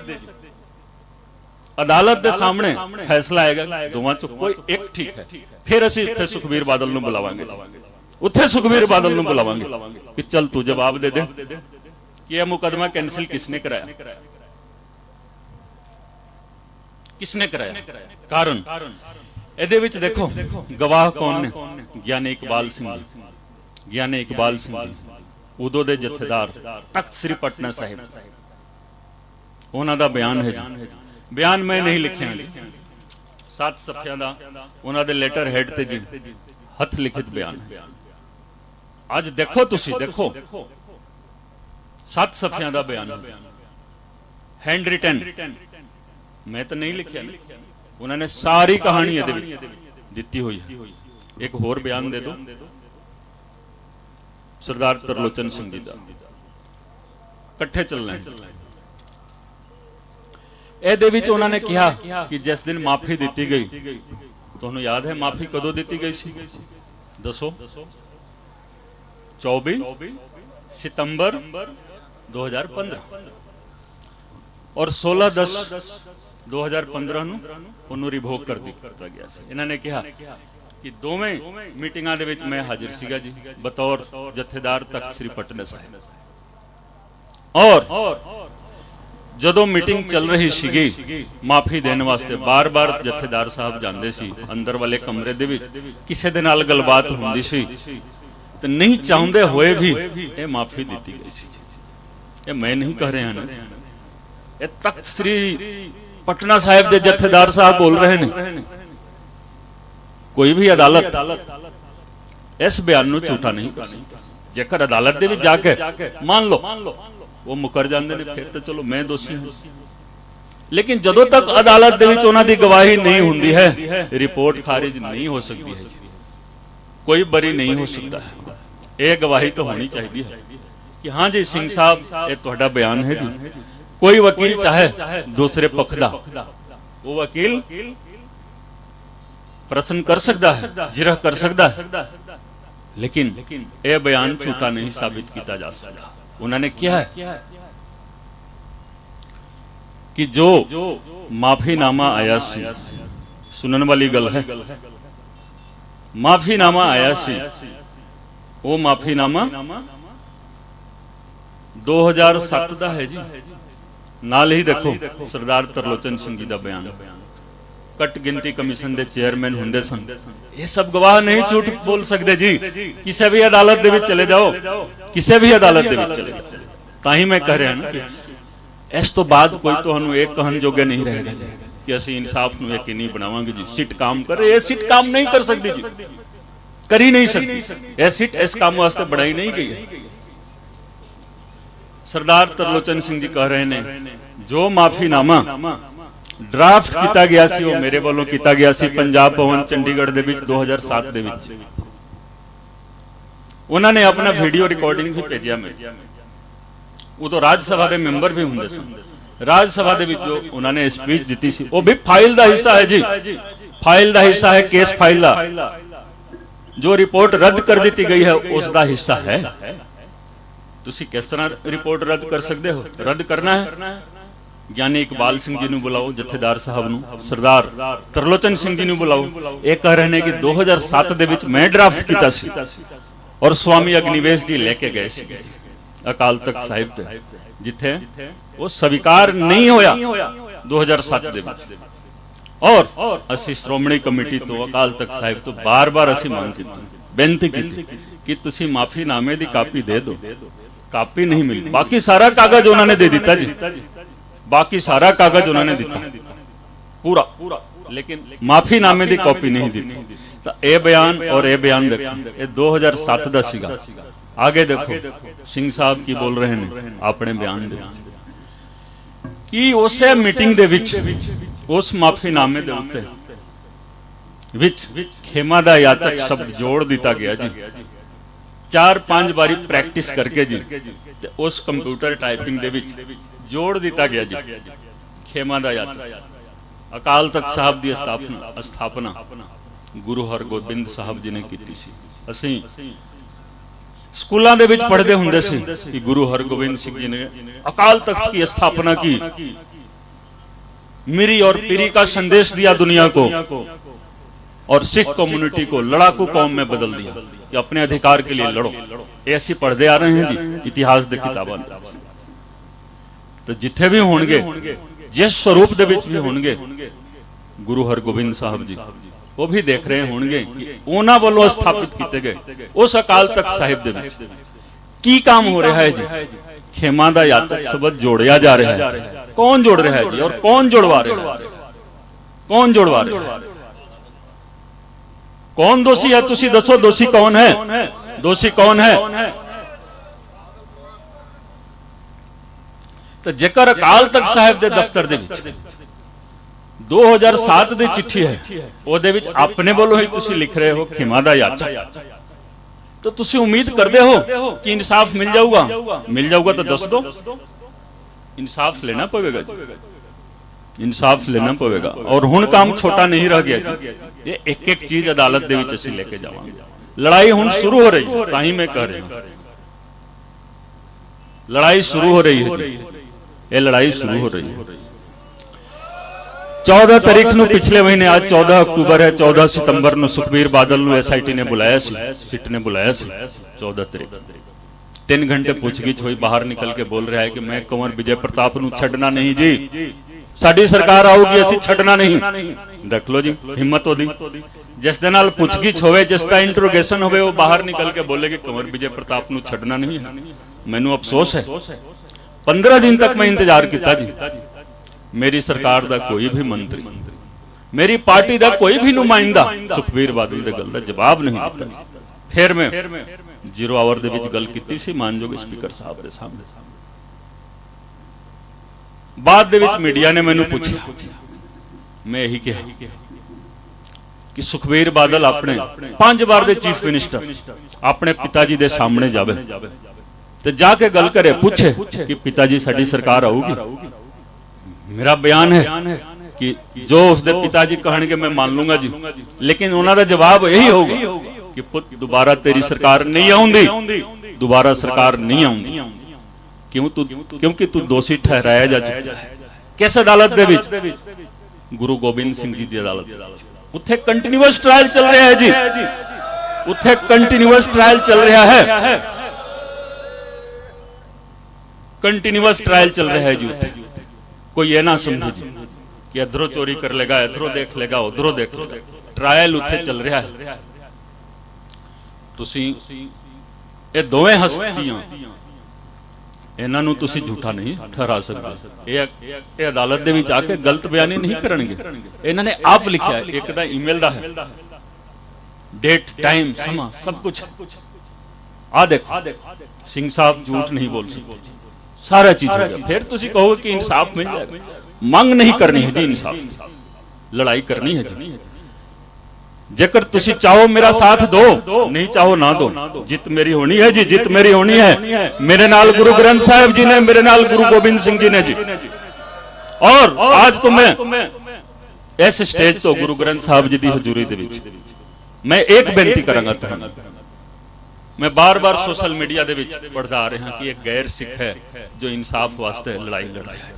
अदालत के सामने फैसला आएगा, दोवां चों कोई एक ठीक है, फिर असीं उत्थे सुखबीर बादल नूं बुलावांगे। उत्थे सुखबीर बादल नूं बुलावांगे कि चल तू जवाब दे दे कि यह मुकदमा कैंसिल किसने कराया, किसने कराया। कारण ਇਹਦੇ ਵਿੱਚ देखो गवाह कौन ने? ज्ञानी इकबाल सिंह जी। ज्ञानी इकबाल सिंह जी उदों के जथेदार तख्त श्री पटना साहिब ਉਹਨਾਂ ਦਾ ਬਿਆਨ ਹੈ ਜੀ। ਬਿਆਨ ਮੈਂ ਨਹੀਂ ਲਿਖਿਆ ਜੀ, 7 ਸਫ਼ਿਆਂ ਦਾ ਉਹਨਾਂ ਦੇ ਲੈਟਰ ਹੈਡ ਤੇ ਜੀ ਹੱਥ ਲਿਖਿਤ ਬਿਆਨ ਹੈ। ਅੱਜ ਦੇਖੋ, ਤੁਸੀਂ ਦੇਖੋ, 7 ਸਫ਼ਿਆਂ ਦਾ ਬਿਆਨ ਹੈ, हैंड रिटन। मैं तो नहीं लिखा, उन्होंने सारी कहानी दी हुई है। एक होर बयान दे दो सरदार तरलोचन सिंह जी का, कट्ठे चलना है। ਇਹਦੇ ਵਿੱਚ ਉਹਨਾਂ ਨੇ ਕਿਹਾ ਕਿ ਜਿਸ ਦਿਨ ਮਾਫੀ ਦਿੱਤੀ ਗਈ, ਤੁਹਾਨੂੰ ਯਾਦ ਹੈ ਮਾਫੀ ਕਦੋਂ ਦਿੱਤੀ ਗਈ ਸੀ? ਦੱਸੋ। 24 सितंबर 2015 और 16/10/2015 ਨੂੰ ਉਹਨੂੰ ਰਿਵੋਕ ਕਰ ਦਿੱਤਾ ਗਿਆ ਸੀ। ਇਹਨਾਂ ਨੇ ਕਿਹਾ ਕਿ ਦੋਵੇਂ ਮੀਟਿੰਗਾਂ ਦੇ ਵਿੱਚ ਮੈਂ ਹਾਜ਼ਰ ਸੀਗਾ ਜੀ ਬਤੌਰ ਜਥੇਦਾਰ ਤਖਤ ਸ੍ਰੀ ਪਟਨਾ ਸਾਹਿਬ। ਔਰ ਜਦੋਂ ਮੀਟਿੰਗ ਚੱਲ ਰਹੀ ਸੀਗੀ ਮਾਫੀ ਦੇਣ ਵਾਸਤੇ ਬਾਰ-ਬਾਰ ਜਥੇਦਾਰ ਸਾਹਿਬ ਜਾਂਦੇ ਸੀ ਅੰਦਰ ਵਾਲੇ ਕਮਰੇ ਦੇ ਵਿੱਚ, ਕਿਸੇ ਦੇ ਨਾਲ ਗੱਲਬਾਤ ਹੁੰਦੀ ਸੀ ਤੇ ਨਹੀਂ ਚਾਹੁੰਦੇ ਹੋਏ ਵੀ ਇਹ ਮਾਫੀ ਦਿੱਤੀ ਗਈ ਸੀ। ਇਹ ਮੈਂ ਨਹੀਂ ਕਹਿ ਰਿਹਾ ਨਾ, ਇਹ ਤਖਤ ਸ੍ਰੀ ਪਟਨਾ ਸਾਹਿਬ ਦੇ ਜਥੇਦਾਰ ਸਾਹਿਬ ਬੋਲ ਰਹੇ ਨੇ। ਕੋਈ ਵੀ ਅਦਾਲਤ ਇਸ ਬਿਆਨ ਨੂੰ ਝੂਠਾ ਨਹੀਂ ਕਰ ਸਕਦੀ। ਜੇਕਰ ਅਦਾਲਤ ਦੇ ਵਿੱਚ ਜਾ ਕੇ ਮੰਨ ਲਓ ਉਹ ਮੁਕਰ ਜਾਂਦੇ ਨੇ, ਫਿਰ ਤਾਂ ਚਲੋ ਮੈਂ ਦੋਸ਼ੀ ਹਾਂ, ਲੇਕਿਨ ਜਦੋਂ ਤੱਕ ਅਦਾਲਤ ਦੇ ਵਿੱਚ ਉਹਨਾਂ ਦੀ ਗਵਾਹੀ ਨਹੀਂ ਹੁੰਦੀ ਹੈ ਰਿਪੋਰਟ ਖਾਰਿਜ ਨਹੀਂ ਹੋ ਸਕਦੀ ਹੈ। ਕੋਈ ਬਰੀ ਨਹੀਂ ਹੋ ਸਕਦਾ ਹੈ। ਇਹ ਗਵਾਹੀ ਤਾਂ ਹੋਣੀ ਚਾਹੀਦੀ ਹੈ ਕਿ ਹਾਂ ਜੀ ਸਿੰਘ ਸਾਹਿਬ ਇਹ ਤੁਹਾਡਾ ਬਿਆਨ ਹੈ ਜੀ। कोई वकील चाहे दूसरे पक्ष दा, वो वकील प्रश्न कर सकता है, जिरह कर सकता है, लेकिन यह बयान झूठा नहीं साबित किया जा सकता। उन्होंने क्या है कि जो माफीनामा आया सी, सुनने वाली गल है, माफीनामा आया सी, वो माफीनामा 2007 का है जी। ਨਾਲ ਹੀ ਦੇਖੋ ਸਰਦਾਰ ਤਰਲੋਚਨ ਸਿੰਘ ਜੀ ਦਾ ਬਿਆਨ, ਕੱਟ ਗਿਣਤੀ ਕਮਿਸ਼ਨ ਦੇ ਚੇਅਰਮੈਨ ਹੁੰਦੇ ਸਨ। ਇਹ ਸਭ ਗਵਾਹ ਨਹੀਂ ਝੂਠ ਬੋਲ ਸਕਦੇ ਜੀ। ਕਿਸੇ ਵੀ ਅਦਾਲਤ ਦੇ ਵਿੱਚ ਚਲੇ ਜਾਓ, ਕਿਸੇ ਵੀ ਅਦਾਲਤ ਦੇ ਵਿੱਚ ਚਲੇ ਜਾਓ, ਤਾਂ ਹੀ ਮੈਂ ਕਹਿ ਰਿਹਾ ਨਾ ਕਿ ਇਸ ਤੋਂ ਬਾਅਦ ਕੋਈ ਤੁਹਾਨੂੰ ਇਹ ਕਹਿਣ ਜੋਗੇ ਨਹੀਂ ਰਹੇਗਾ ਜੀ ਕਿ ਅਸੀਂ ਇਨਸਾਫ ਨੂੰ ਯਕੀਨੀ ਬਣਾਵਾਂਗੇ ਜੀ। ਸਿੱਟ ਕੰਮ ਕਰ, ਇਹ ਸਿੱਟ ਕੰਮ ਨਹੀਂ ਕਰ ਸਕਦੀ ਜੀ, ਕਰ ਹੀ ਨਹੀਂ ਸਕਦੀ। ਇਹ ਸਿੱਟ ਇਸ ਕੰਮ ਵਾਸਤੇ ਬਣਾਈ ਨਹੀਂ ਗਈ ਹੈ। सरदार तरलोचन सिंह जी कह रहे हैं जो माफीनामा ड्राफ्ट किया गया सी वो मेरे वालों किया गया सी पंजाब भवन चंडीगढ़ दे विच 2007 दे विच। उन्होंने अपना वीडियो रिकॉर्डिंग भी भेजा। मैं उदों राज सभा के मैंबर भी होंगे सन। राज सभा दे विच जो उन्होंने स्पीच दी सी वो भी फाइल का हिस्सा है जी, फाइल का हिस्सा है, केस फाइल का। जो रिपोर्ट रद्द कर दी गई है उसका हिस्सा है। ਤੁਸੀਂ किस तरह रिपोर्ट रद्द कर सकते हो? रद्द करना है ज्ञानी इकबाल सिंह जी ਨੂੰ बुलाओ, जथेदार साहब ਨੂੰ, सरदार तरलोचन सिंह जी ਨੂੰ बुलाओ। ਇਹ कह रहे हैं कि 2007 ਦੇ ਵਿੱਚ मैं ड्राफ्ट ਕੀਤਾ ਸੀ और स्वामी अग्निवेश जी लेके गए ਸੀ अकाल तख्त ਸਾਹਿਬ ਤੇ, ਜਿੱਥੇ ਉਹ ਸਵੀਕਾਰ ਨਹੀਂ ਹੋਇਆ 2007 ਦੇ ਵਿੱਚ। ਔਰ ਅਸੀਂ ਸ਼੍ਰੋਮਣੀ ਕਮੇਟੀ ਤੋਂ अकाल तख्त ਸਾਹਿਬ ਤੋਂ ਬਾਰ-ਬਾਰ ਅਸੀਂ ਮੰਗ ਕੀਤੀ, ਬੇਨਤੀ ਕੀਤੀ ਕਿ ਤੁਸੀਂ ਮਾਫੀਨਾਮੇ ਦੀ ਕਾਪੀ ਦੇ ਦਿਓ। ਕਾਪੀ नहीं मिली, बाकी सारा कागज उन्होंने दे दिता जी, बाकी सारा कागज उन्होंने दिता पूरा, लेकिन माफीनामे की कॉपी नहीं दी। तो ये बयान और ये बयान देखो, ये 2007 का सीगा। आगे देखो सिंह साहब की बोल रहे हैं अपने बयान दे कि उस मीटिंग दे विच उस माफीनामे दे उत्ते विच खेमा दा याचक शब्द जोड़ दिता गया जी। 4-5 बारी प्रैक्टिस करके जी ते उस कंप्यूटर टाइपिंग दे विच जोड़ दिता गया जी खेमा दा याचक। अकाल तख्त साहब दी स्थापना गुरु हरगोबिंद साहब जी ने की सी। असीं स्कूलों दे विच पढ़दे हुंदे सी कि गुरु हरगोबिंद सिंह जी ने अकाल तख्त की स्थापना की, मिरी और पीरी का संदेश दिया दुनिया को और सिख कम्युनिटी को लड़ाकू कौम में बदल दिया कि अपने अधिकार के लिए लड़ो। ऐसी पढ़ते आ रहे हैं जी इतिहास की किताबों। तो जिथे भी होंगे जिस स्वरूप दे विच भी होंगे गुरु हरगोबिंद साहब जी वो भी देख रहे होंगे कि उन्हां वालों स्थापित किए गए उस अकाल तख्त साहिब दे विच की काम हो रहा है जी। खेमा दा याचक शब्द जोड़िया जा रहा है। कौन जोड़ रहा है जी, और कौन जुड़वा रहा है? कौन जुड़वा रहा है? कौन दोषी है? तुसी दसो दोषी कौन है? दोषी कौन है? तो जेकर अकाल तख्त साहिब दे दफ्तर दे विच 2007 ਦੀ चिट्ठी है, ਉਹਦੇ ਵਿੱਚ ਆਪਣੇ ਵੱਲੋਂ ਹੀ ਤੁਸੀਂ ਲਿਖ ਰਹੇ ਹੋ ਖਿਮਾ ਦਾ ਯਾਚਾ। तो तुसी उम्मीद करते हो कि इंसाफ मिल जाऊगा? मिल जाऊगा तो दस दो। इंसाफ लेना पवेगा जी, इंसाफ लेना पवेगा। और हुण काम छोटा नहीं रह गया जी, ये एक एक चीज अदालत दे विच असीं लेके जावांगे। लड़ाई हुण शुरू हो रही है, तां ही मैं कह रही हूं लड़ाई शुरू हो रही है जी, ये लड़ाई शुरू हो रही है। 14 तारीख ਨੂੰ पिछले महीने, आज 14 अक्टूबर है, 14 सितंबर ਨੂੰ सुखबीर बादल ਨੂੰ SIT ने बुलाया सी, सिट ने बुलाया सी 14 तारीख। 3 घंटे पूछगिछ हुई, बाहर निकल के बोल रहा है कि मैं कंवर विजय प्रताप ਨੂੰ छड़ना नहीं जी, साडी सरकार आऊगी असीं छड़ना नहीं। देख लो जी हिम्मत ओदी, जिस दे नाल पूछगिछ होवे, जिसका इंट्रोगेशन होवे, वो बाहर निकल के बोले कि कंवर विजय प्रताप ਨੂੰ छड़ना नहीं है। मैनू अफसोस है, 15 दिन तक मैं इंतजार किया जी। मेरी सरकार दा कोई भी मंत्री, मेरी पार्टी दा कोई भी नुमाइंदा सुखबीर बादल दे गल दा जवाब नहीं दिता। फिर मैं 0 आवर दे विच गल कीती सी मानयोग स्पीकर साहब दे सामने। बाद दे विच मीडिया ने मैनू पूछा, मैं यही कहा कि सुखबीर बादल अपने 5 बार दे चीफ मिनिस्टर अपने पिताजी दे सामने जावे ते जाके गल करे, पूछे कि पिताजी साडी सरकार आऊगी। मेरा बयान है कि जो उसके पिताजी कहणगे मैं मान लूंगा जी, लेकिन उन्होंने जवाब यही होगा कि पुत दोबारा तेरी सरकार नहीं आउंदी, दोबारा सरकार नहीं आउंदी। क्यों? क्योंकि तू दोषी ठहराया जा चुका है। किस अदालत दे विच? गुरु गोबिंद सिंह जी की अदालत। उत्थे कंटिन्यूअस ट्रायल चल रहा है जी, उत्थे कंटिन्यूअस ट्रायल चल रहा है, कंटिन्यूअस ट्रायल चल रहा है जी। उत्थे कोई ये ना समझे जी कि इधरों चोरी कर लेगा, इधरों देख लेगा, उधरों देख लेगा। ट्रायल उत्थे चल रहा है। तुसी ये दोवें हस्तियां, इन्हां नूं तुसी झूठा नहीं ठहरा सकते। ये अदालत दे विच आके गलत बयानी नहीं करनगे। इन्हां ने आप लिखा है, एक दा ईमेल दा है, डेट टाइम समा सब कुछ। आ देखो सिंह साहब झूठ नहीं बोल सकते, सारा चीज हो गया। फिर तुसी कहोगे कि इंसाफ मिल जाएगा। मंग नहीं करनी है जी, इंसाफ लड़ाई करनी है जी। जेकर तुसी चाहो मेरा साथ दो, नहीं चाहो ना दो। जित मेरी होनी है जी, जित मेरी होनी है। मेरे नाल गुरु ग्रंथ साहिब जी ने, मेरे नाल गुरु गोबिंद सिंह जी ने जी। और आज तो मैं इस स्टेज तो गुरु ग्रंथ साहिब जी की हजूरी दे विच मैं एक बेनती करांगा तुहानू। मैं बार बार सोशल मीडिया दे विच पढ़दा आ रहा कि एक गैर सिख है जो इंसाफ वास्ते लड़ाई लड़ रहा है।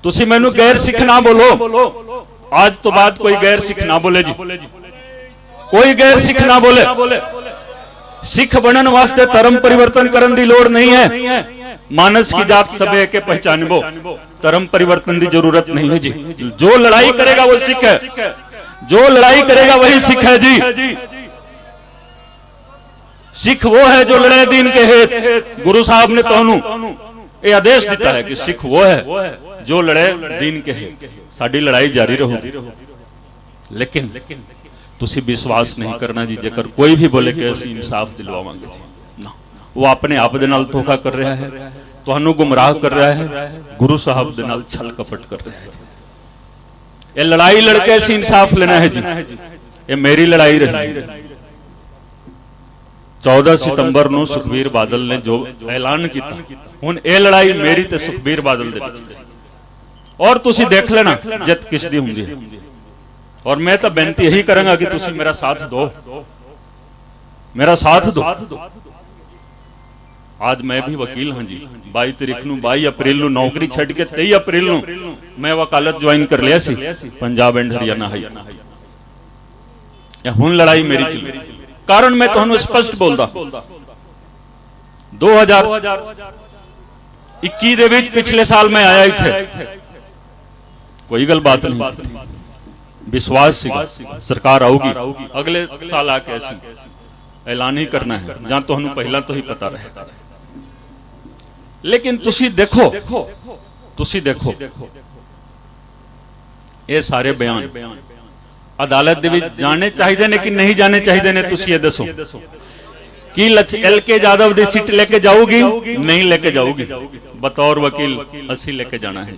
तुसी मैनू गैर सिख ना बोलो, आज तो बाद कोई गैर सिख ना बोले जी, कोई गैर सिख ना बोले। सिख बनन वास्ते धर्म परिवर्तन करन दी लोड़ नहीं है। मानस की जात सबे के पहचानबो, धर्म परिवर्तन की जरूरत नहीं है जी। जो लड़ाई करेगा वो सिख है, जो लड़ाई करेगा वही सिख है जी। सिख वो है जो लड़े दीन के हित। गुरु साहब ने तुहानू ये आदेश दिता है कि सिख वो है जो लड़े दीन के हित। साडी लड़ाई जारी रहेगी, लेकिन तुसी विश्वास नहीं करना जी। जेकर कोई भी बोले कि असीं इंसाफ दिलवावांगे जी, ना, वो अपने आप दे नाल धोखा कर रहा है, तुहानू गुमराह कर रहा है, गुरु साहब दे नाल छल कपट कर रहा है। ये लड़ाई लड़के असीं इंसाफ लेना है जी। ये मेरी लड़ाई रही। 14 सितंबर ਨੂੰ ਸੁਖਬੀਰ ਬਾਦਲ ਨੇ ਜੋ ਐਲਾਨ ਕੀਤਾ, ਹੁਣ ਇਹ ਲੜਾਈ ਮੇਰੀ ਤੇ ਸੁਖਬੀਰ ਬਾਦਲ ਦੇ ਵਿੱਚ। ਔਰ ਤੁਸੀਂ ਦੇਖ ਲੈਣਾ ਜਿੱਤ ਕਿਸ ਦੀ ਹੁੰਦੀ ਹੈ। ਔਰ ਮੈਂ ਤਾਂ ਬੇਨਤੀ ਇਹੀ ਕਰਾਂਗਾ ਕਿ ਤੁਸੀਂ ਮੇਰਾ ਸਾਥ ਦਿਓ, मेरा साथ दो। आज मैं भी वकील हाँ जी। 22 तारीख ਨੂੰ 22 अप्रैल ਨੂੰ नौकरी ਛੱਡ के 23 अप्रैल ਨੂੰ मैं वकालत ज्वाइन कर लिया सी पंजाब एंड हरियाणा हाई। हुण लड़ाई मेरी चल रही। कारण मैं तुहानू स्पष्ट बोलदा 2021 दे विच पिछले साल मैं आया इत्थे, कोई गल बात नहीं, विश्वास सीगा सरकार आऊगी, अगले साल आके ऐसी ऐलान ही करना है जां तुहानू पहला तो ही पता रहेगा। लेकिन तुसी देखो तुसी देखो ये सारे बयान अदालत दे विच जाने चाहिए ने कि नहीं जाने चाहिए ने, तुसी ये दसो कि LK यादव दी सीट लेके जाऊगी? नहीं लेके जाऊगी। बतौर वकील असी लेके जाना है,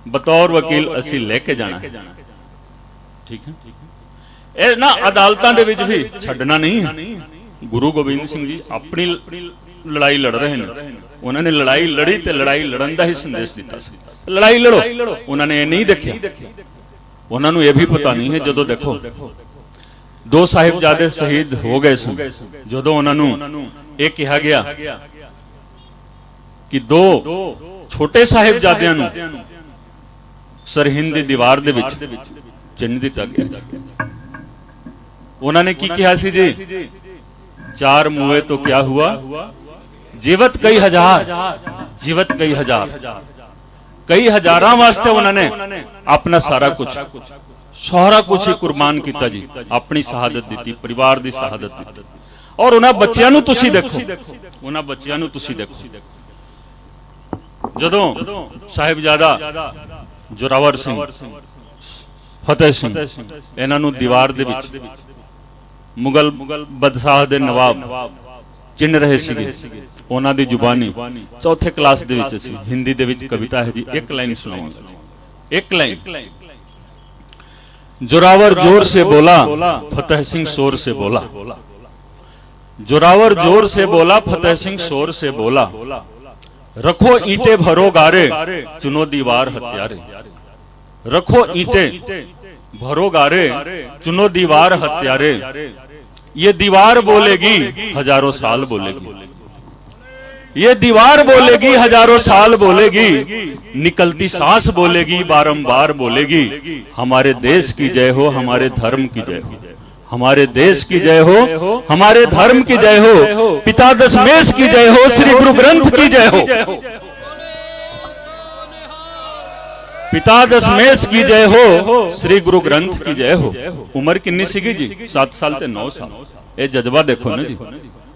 बतौर वकील असी लेके जाना है। ठीक है, ए ना अदालतां दे विच भी छड्डना नहीं है। गुरु गोबिंद सिंह जी अपनी लड़ाई लड़ रहे हैं, उन्होंने लड़ाई लड़ी ते लड़ाई लड़न दा ही संदेश दिता सी, लड़ाई लड़ो। उन्होंने ये नहीं देखा, उन्होंने ये भी पता नहीं है जदों देखो दो साहिबजादे शहीद हो गए सन, जदों उन्होंने ये कहा गया कि दो छोटे साहिबजादियां नूं सरहिंद दी दीवार दे विच चिन्ह दिता गया। उन्होंने की कहा सी जी, चार मुए तो क्या हुआ, जीवत कई हजार, जीवत कई हजार। कई हजारां वास्ते उन्होंने अपना सारा कुछ ही कुर्बान किया जी, अपनी शहादत दी, परिवार की शहादत दी। और उन्हां बच्चियां नूं तुसीं देखो, उन्हां बच्चियां नूं तुसीं देखो, जदों साहिबजादा जोरावर सिंह, फतेह सिंह इन्हां नूं दीवार दे विच मुगल बदशाह दे नवाब चिन्ह रहे सीगे, उन्हां दी जुबानी चौथे क्लास दे विच सी। हिंदी दे विच कविता है जी, एक लाइन सुनाऊंगा, एक लाइन। जोरावर जोर से बोला, फतेह सिंह शोर से बोला। जोरावर जोर से बोला, फतेह सिंह शोर से बोला। रखो ईंटे भरो गारे, चुनो दीवार हत्यारे। रखो ईंटे भरो गारे, चुनो दीवार हत्यारे। ये दीवार बोलेगी हजारों साल बोलेगी, ये दीवार बोलेगी हजारों साल बोलेगी। निकलती सांस बोलेगी, बारंबार बोलेगी। हमारे देश की जय हो, हमारे धर्म की जय हो, हमारे देश की जय हो, हमारे धर्म की जय हो। पिता दशमेश की जय हो, श्री गुरु ग्रंथ की जय हो। पिता दशमेश की जय हो, श्री गुरु ग्रंथ की जय हो। उम्र किन्नी सीगी जी? 7 साल ते 9 साल। ये जज्बा देखो ना जी,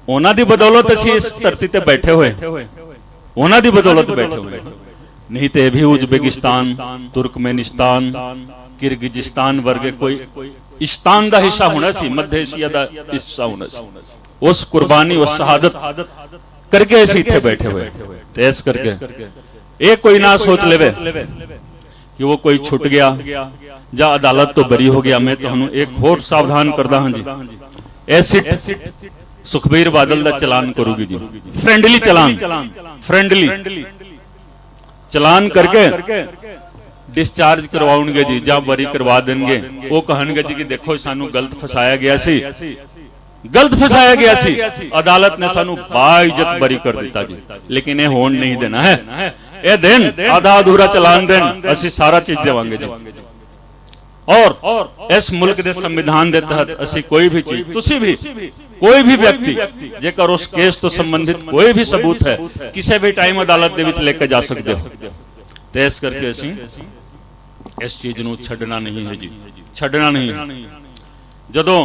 उन्हां दी बदौलत असीं इस धरती ते बैठे हुए, उन्हां दी बदौलत बैठे हुए, नहीं तो भी उज्बेकिस्तान, तुर्कमेनिस्तान, किर्गिजिस्तान वर्गे कोई इस्तान दा हिस्सा होना सी, मध्य एशिया दा हिस्सा होना सी। उस कुर्बानी, उस शहादत करके असीं इत्थे बैठे हुए। ते इस करके ये कोई ना सोच लेवे कि वो कोई छुट गया या अदालत तो बरी हो गया। मैं तुहानू एक होर सावधान करदा हां जी, ए सीट सुखबीर बादल दा चलान करूगी जी, फ्रेंडली चलान, फ्रेंडली चलान करके डिस्चार्ज करवाउणगे जी, या बरी करवा देंगे। वो कहणगे जी कि देखो सानू गलत फसाया गया सी, गलत फसाया गया सी, अदालत ने सानू बाइज्जत बरी कर दिता जी। लेकिन ये होण नहीं देना है, ये दिन आधा अधूरा चलान देन, असीं सारा चीज देवांगे जी। और इस मुल्क के संविधान के तहत असीं कोई भी चीज, तुसीं भी कोई भी व्यक्ति जेकर उस केस तो संबंधित कोई भी सबूत है, किसी भी टाइम अदालत दे विच लेके जा सकते हो। तो इस करके असीं इस चीज नूं छड्डना नहीं है जी, छड्डना नहीं है। जदों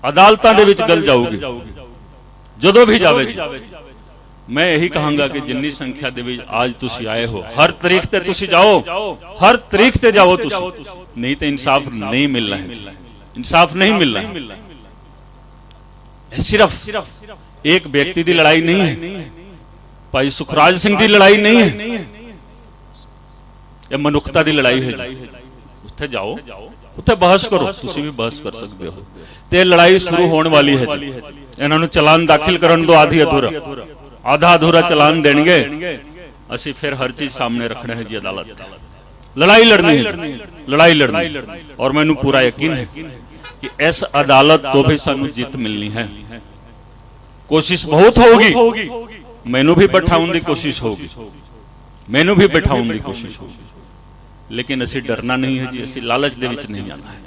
अदालतां दे विच गल जाऊगी, जदों भी जावे जी, मैं यही कहूंगा कि जिन्नी संख्या दे विच आज तुसीं आए हो, हर तारीख ते तुसीं जाओ, हर तारीख ते जाओ तुसीं, नहीं तो इंसाफ नहीं मिलना है, इंसाफ नहीं मिलना है। सिर्फ एक व्यक्ति की लड़ाई नहीं है, भाई सुखराज सिंह की लड़ाई नहीं है, यह मनुखता की लड़ाई है। उत्थे जाओ, उत्थे बहस करो, तुसीं भी बहस कर सकते हो। ते लड़ाई शुरू होने वाली है जी, इन्हां नूं चलान दाखिल करन दो, आधी अधूरा, आधा अधूरा चलान देंगे, असीं फिर हर चीज सामने रखना है जी। अदालत लड़ाई लड़नी है, लड़ाई लड़नी, और मैनू पूरा यकीन है कि इस अदालत तो भी सानू जीत मिलनी है। कोशिश बहुत होगी, मैनू भी बैठाउण दी कोशिश होगी, मैनू भी बैठाउण दी कोशिश होगी, लेकिन असीं डरना नहीं है जी, असीं लालच दे विच नहीं आना है,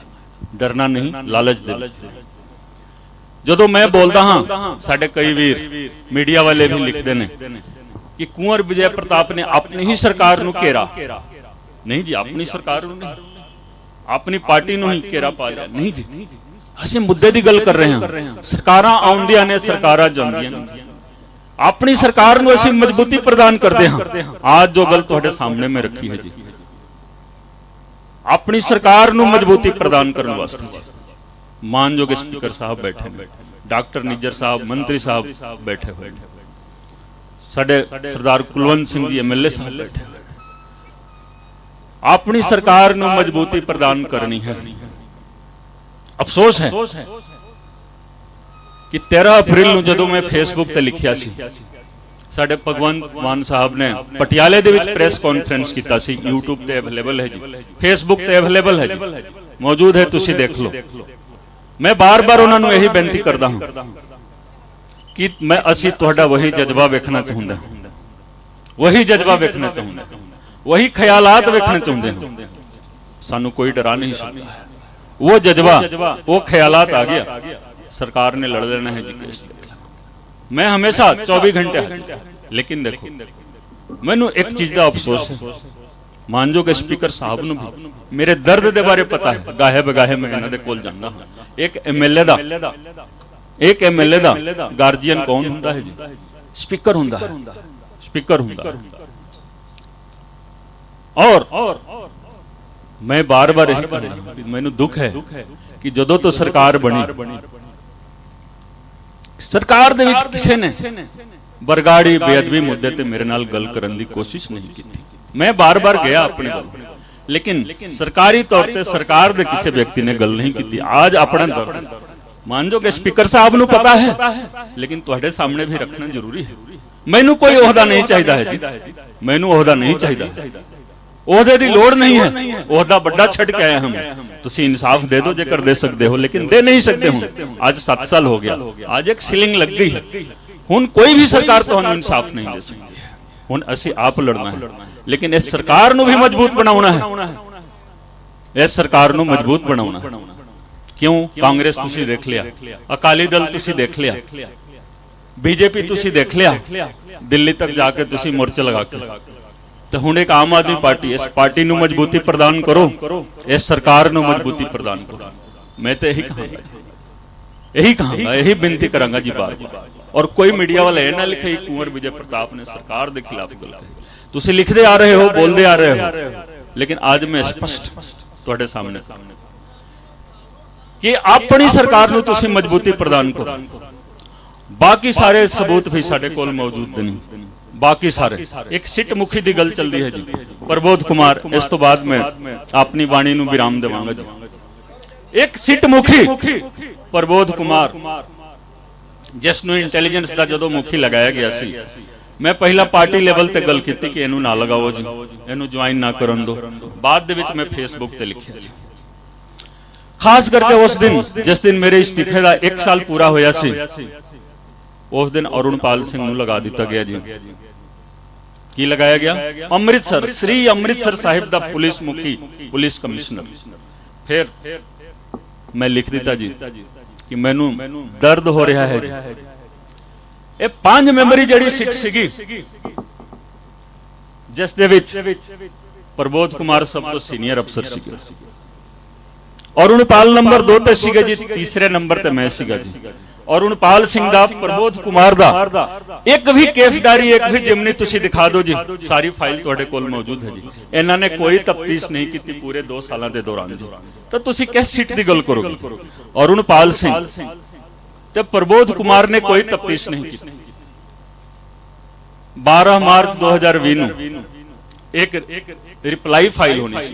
डरना नहीं, लालच दे विच। जदों मैं बोलदा हां, साडे कई वीर मीडिया वाले भी लिखते हैं कि कुंवर विजय प्रताप ने अपनी ही सरकार नूं घेरा। नहीं जी, अपनी सरकार नूं नहीं, अपनी पार्टी नूं ही घेरा पा लिया। नहीं जी, असीं मुद्दे दी गल कर रहे हैं। सरकारां आउंदियां ने, सरकारां जांदियां ने, अपनी सरकार ਨੂੰ ਅਸੀਂ ਮਜ਼ਬੂਤੀ ਪ੍ਰਦਾਨ ਕਰਦੇ ਹਾਂ। आज जो गल ਤੁਹਾਡੇ ਸਾਹਮਣੇ ਮੈਂ ਰੱਖੀ ਹੈ ਜੀ, अपनी सरकार ਨੂੰ ਮਜ਼ਬੂਤੀ ਪ੍ਰਦਾਨ ਕਰਨ ਵਾਸਤੇ ਜੀ ਮਾਨਯੋਗ स्पीकर साहब बैठे ने, डॉक्टर निज्जर साहब मंत्री साहब बैठे हुए, साडे सरदार कुलवंत सिंह जी MLA साहब बैठे हुए। अपनी सरकार ਨੂੰ ਮਜ਼ਬੂਤੀ ਪ੍ਰਦਾਨ ਕਰਨੀ है। अफसोस है कि 13 अप्रैल ਨੂੰ ਜਦੋਂ मैं फेसबुक ਤੇ ਲਿਖਿਆ ਸੀ, ਸਾਡੇ ਭਗਵੰਤ ਮਾਨ ਸਾਹਿਬ ਨੇ ਪਟਿਆਲੇ ਦੇ ਵਿੱਚ ਪ੍ਰੈਸ ਕਾਨਫਰੰਸ ਕੀਤਾ ਸੀ। YouTube ਤੇ ਅਵੇਲੇਬਲ ਹੈ ਜੀ, Facebook ਤੇ ਅਵੇਲੇਬਲ ਹੈ ਜੀ, ਮੌਜੂਦ ਹੈ, ਤੁਸੀਂ ਦੇਖ ਲਓ। मैं बार-बार ਉਹਨਾਂ ਨੂੰ ਇਹੀ ਬੇਨਤੀ ਕਰਦਾ ਹਾਂ ਕਿ ਮੈਂ ਅਸੀਂ ਤੁਹਾਡਾ वही ਜਜ਼ਬਾ ਵੇਖਣਾ ਚਾਹੁੰਦਾ ਹਾਂ, वही ਜਜ਼ਬਾ ਵੇਖਣਾ ਚਾਹੁੰਦਾ ਹਾਂ, वही ख्यालात ਵੇਖਣਾ ਚਾਹੁੰਦੇ ਹਾਂ। ਸਾਨੂੰ ਕੋਈ ਡਰਾ ਨਹੀਂ ਸਕਦਾ। वो जज्बा, वो ख्यालात आ गया, सरकार ने लड़ लेना है जी केस। मैं हमेशा 24 घंटे, लेकिन देखो मैनू एक चीज का अफसोस है, मानयोग स्पीकर साहब नूं भी मेरे दर्द के बारे पता है। गाहे बगाहे मैं इन्हां दे कोल जांदा हां। एक MLA दा गार्जियन कौन हुंदा है जी? स्पीकर हुंदा है, स्पीकर हुंदा। और मैं बार बार यही कहना कि मैनू दुख है कि जदों तो सरकार बनी, सरकार दे विच किसी ने बरगाड़ी बेअदबी मुद्दे ते मेरे नाल गल करन दी कोशिश नहीं की। मैं बार बार गया अपने गल, लेकिन सरकारी तौर पे सरकार दे किसी व्यक्ति ने गल नहीं की। आज अपना दर्द मानयोग स्पीकर साहब नूं पता है, लेकिन तुहाडे सामने भी रखना जरूरी है। मैनू कोई ओहदा नहीं चाहिदा है जी, मैनू ओहदा नहीं चाहिदा, ओहदे दी लोड़ नहीं है। ओहदा बड़ा छड़ के आए हम, तुसी इंसाफ दे दो जेकर दे सकते हो, लेकिन दे नहीं सकते हो। आज 7 साल हो गया, आज एक सीलिंग लग गई है। हुण कोई भी सरकार तुहानू इंसाफ नहीं दे सकती है। हुण असीं आप लड़ना है, लेकिन इस सरकार नू भी मजबूत बनाउणा है। इस सरकार नू मजबूत बनाउणा है। क्यों? कांग्रेस तुसी देख लिया, अकाली दल तुसी देख लिया, बीजेपी तुसी देख लिया, दिल्ली तक जाके तुसी मोर्चा लगा के, तो हुण एक आम आदमी पार्टी, इस पार्टी नू मजबूती प्रदान करो, इस सरकार नू मजबूती प्रदान करो। मैं तो यही कहूंगा, यही बेनती करांगा जी बार बार। और कोई मीडिया वाला यह ना लिखे कुंवर विजय प्रताप ने सरकार के खिलाफ गल कही। तुसीं लिखते आ रहे हो, बोलते आ रहे हो, लेकिन आज मैं स्पष्ट तुहाडे सामने कि अपनी सरकार नू तुसीं मजबूती प्रदान करो। बाकी सारे सबूत भी साडे कोल मौजूद नहीं। बाकी सारे एक सिट मुखी की गल चलती है जी, प्रबोध कुमार। इस तो बाद मैं अपनी वाणी नू विराम देवांगा जी। एक सिट मुखी प्रबोध कुमार, जिसनू इंटैलीजेंस का जदों मुखी लगाया गया सी, मैं पहला पार्टी लेवल ते गल की कि इनू ना लगाओ जी, इनू ज्वाइन ना करन दो। बाद दे विच मैं फेसबुक ते लिखिया जी। खास करके उस दिन जिस दिन मेरे इस्तीफे का 1 साल पूरा होया सी, उस दिन अरुणपाल सिंह नू लगा दिता गया जी। की लगाया गया? अमृतसर, श्री अमृतसर साहिब दा पुलिस मुखी, पुलिस कमिश्नर। फिर मैं लिख दिता जी कि मैनू दर्द हो रहा है जी। ये 5 मैंबरी जिहड़ी सीट सीगी, जिस दे विच प्रबोध कुमार सब तो सीनियर अफसर सीगे, अरुणपाल नंबर 2 ते सीगे जी, तीसरे नंबर ते मैं सीगा जी। अरुणपाल सिंह दा, प्रबोध कुमार दा एक भी केसदारी, एक भी जिमनी तुसी दिखा दो जी, सारी फाइल तुहाडे कोल मौजूद है जी। इन्हां ने कोई तफ्तीश नहीं की पूरे 2 सालों के दौरान जी। तो तुसी किस सीट की गल करोगे? अरुणपाल सिंह ते प्रबोध कुमार ने कोई तफ्तीश नहीं की। 12 मार्च 2020 नूं एक रिप्लाई फाइल होनी सी,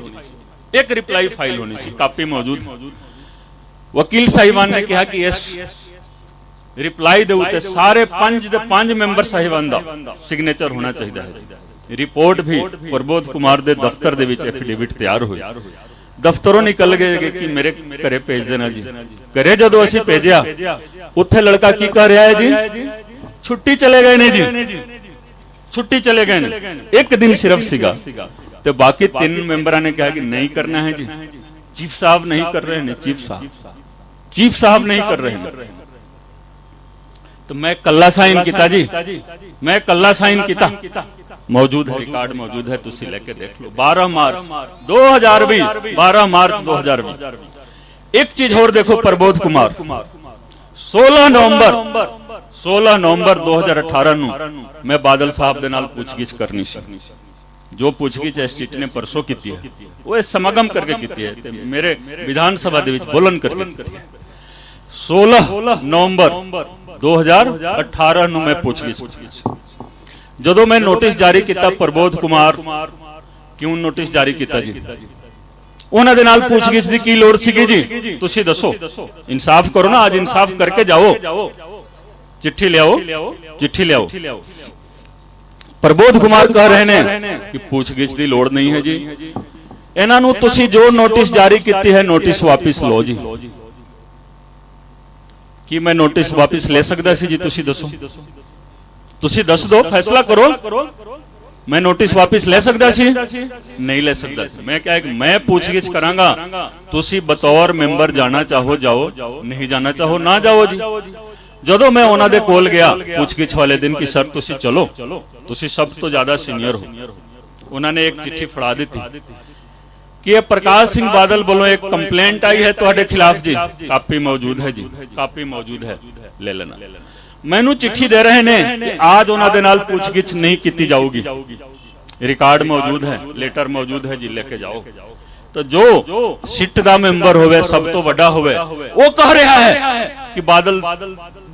एक रिप्लाई फाइल होनी सी, कापी मौजूद। वकील साहिबान ने कहा कि इस रिप्लाई दे उत्ते सारे 5 मैंबर साहिबान दा सिग्नेचर होना चाहिए है। रिपोर्ट भी प्रबोध कुमार दे दफ्तर दे विच एफिडेविट तैयार हुई। दफ्तरों निकल गए कि मेरे घरे भेज देना जी। घरे जदों असीं भेजिया, उत्थे लड़का की कर रहा है जी? छुट्टी चले गए ने जी, छुट्टी चले गए ने। एक दिन सिर्फ सीगा, तो बाकी 3 मैंबरां ने कहा कि नहीं करना है जी। चीफ साहब नहीं कर रहे हैं, चीफ साहब नहीं कर रहे हैं। तो मैं कल्ला साइन किया जी, मैं कल्ला साइन किया। मौजूद है, रिकॉर्ड मौजूद है, तुसी लेके देख लो। 12 मार्च 2020, 12 मार्च 2020। एक चीज और देखो, प्रबोध कुमार 16 नवंबर 16 ਨਵੰਬਰ 2018 ਨੂੰ ਮੈਂ ਬਾਦਲ ਸਾਹਿਬ ਦੇ ਨਾਲ ਪੁੱਛਗਿੱਛ ਕਰਨੀ ਸੀ। ਜੋ ਪੁੱਛਗਿੱਛ ਐਸਟੀਟੀ ਨੇ ਪਰਸੋਂ ਕੀਤੀ ਹੈ ਉਹ ਇਹ ਸਮਾਗਮ ਕਰਕੇ ਕੀਤੀ ਹੈ ਤੇ ਮੇਰੇ ਵਿਧਾਨ ਸਭਾ ਦੇ ਵਿੱਚ ਬੋਲਣ ਕਰਕੇ ਕੀਤੀ ਹੈ। 16 ਨਵੰਬਰ 2018 ਨੂੰ ਮੈਂ ਪੁੱਛਗਿੱਛ ਕੀਤੀ। ਜਦੋਂ ਮੈਂ ਨੋਟਿਸ ਜਾਰੀ ਕੀਤਾ ਪ੍ਰਬੋਧ ਕੁਮਾਰ ਕਿਉਂ ਨੋਟਿਸ ਜਾਰੀ ਕੀਤਾ ਜੀ? ਉਹਨਾਂ ਦੇ ਨਾਲ ਪੁੱਛਗਿੱਛ ਦੀ ਕੀ ਲੋੜ ਸੀਗੀ ਜੀ? ਤੁਸੀਂ ਦੱਸੋ, ਇਨਸਾਫ ਕਰੋ ਨਾ, ਅੱਜ ਇਨਸਾਫ ਕਰਕੇ ਜਾਓ। चिट्ठी लियाओ। प्रबोध कुमार कह रहे ने कि पूछगिछ की लोड़ नहीं है जी। इन्हां नूं तुसीं जो नोटिस जारी की है नोटिस वापिस लो जी। कि मैं नोटिस वापिस ले सकदा सी जी? तुसीं दसो, तुसीं दस दो, फैसला करो। मैं नोटिस वापिस ले सकदा सी? नहीं ले सकदा सी। मैं क्या मैं पूछगिछ करांगा, तुसीं बतौर मैंबर जाना चाहो जाओ, नहीं जाना चाहो ना जाओ जी। ਜਦੋਂ मैं ਉਹਨਾਂ ਦੇ ਕੋਲ ਗਿਆ ਪੁੱਛਗਿੱਛ ਵਾਲੇ ਦਿਨ ਕਿ ਸਰ ਤੁਸੀਂ ਚਲੋ, ਤੁਸੀਂ ਸਭ ਤੋਂ ਜ਼ਿਆਦਾ ਸੀਨੀਅਰ ਹੋ। ਉਹਨਾਂ ਨੇ ਇੱਕ ਚਿੱਠੀ ਫੜਾ ਦਿੱਤੀ कि ये प्रकाश सिंह बादल वालों एक कंप्लेंट आई है ਤੁਹਾਡੇ खिलाफ जी। कापी मौजूद है जी, कापी मौजूद है, ले लेना। मैनू चिट्ठी दे रहे ने कि आज उन्हां दे नाल पुछगिछ नहीं की जाऊगी, रिकॉर्ड मौजूद है, लेटर मौजूद है जी, लेके जाओ। तो जो सिट दा मैंबर होवे, सब तो वड्डा होवे, वो कह रहा है कि बादल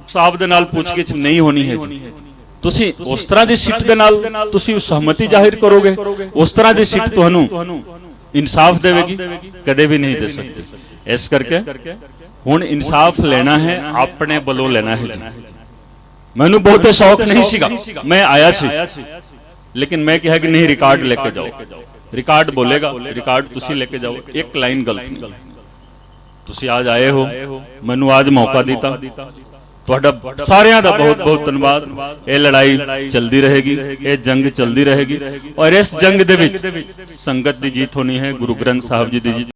साहब दे नाल पुछगिछ नहीं होनी है जी। तुसी उस तरह दी सिट दे नाल तुसी सहमति जाहिर करोगे, उस तरह दी सिट तुहानू इंसाफ देगी? कदे भी नहीं दे सकती। इस करके हुण इंसाफ लेना है, अपने बलों लेना है जी। मैनू बहुत शौक नहीं सीगा, मैं आया सी, लेकिन मैं कहा कि नहीं रिकॉर्ड लेके जाओ। रिकॉर्ड बोलेगा, रिकॉर्ड तुसी लेके जाओ, एक लाइन गलत नहीं। तुसी आज आए हो, मैनू आज मौका दिता, ਤੁਹਾਡਾ ਸਾਰਿਆਂ ਦਾ ਬਹੁਤ ਬਹੁਤ ਧੰਨਵਾਦ। ਇਹ ਲੜਾਈ ਚੱਲਦੀ ਰਹੇਗੀ, ਇਹ ਜੰਗ ਚੱਲਦੀ ਰਹੇਗੀ, ਔਰ ਇਸ ਜੰਗ ਦੇ ਵਿੱਚ ਸੰਗਤ ਦੀ ਜਿੱਤ ਹੋਣੀ ਹੈ, ਗੁਰੂ ਗ੍ਰੰਥ ਸਾਹਿਬ ਜੀ ਦੀ ਜਿੱਤ।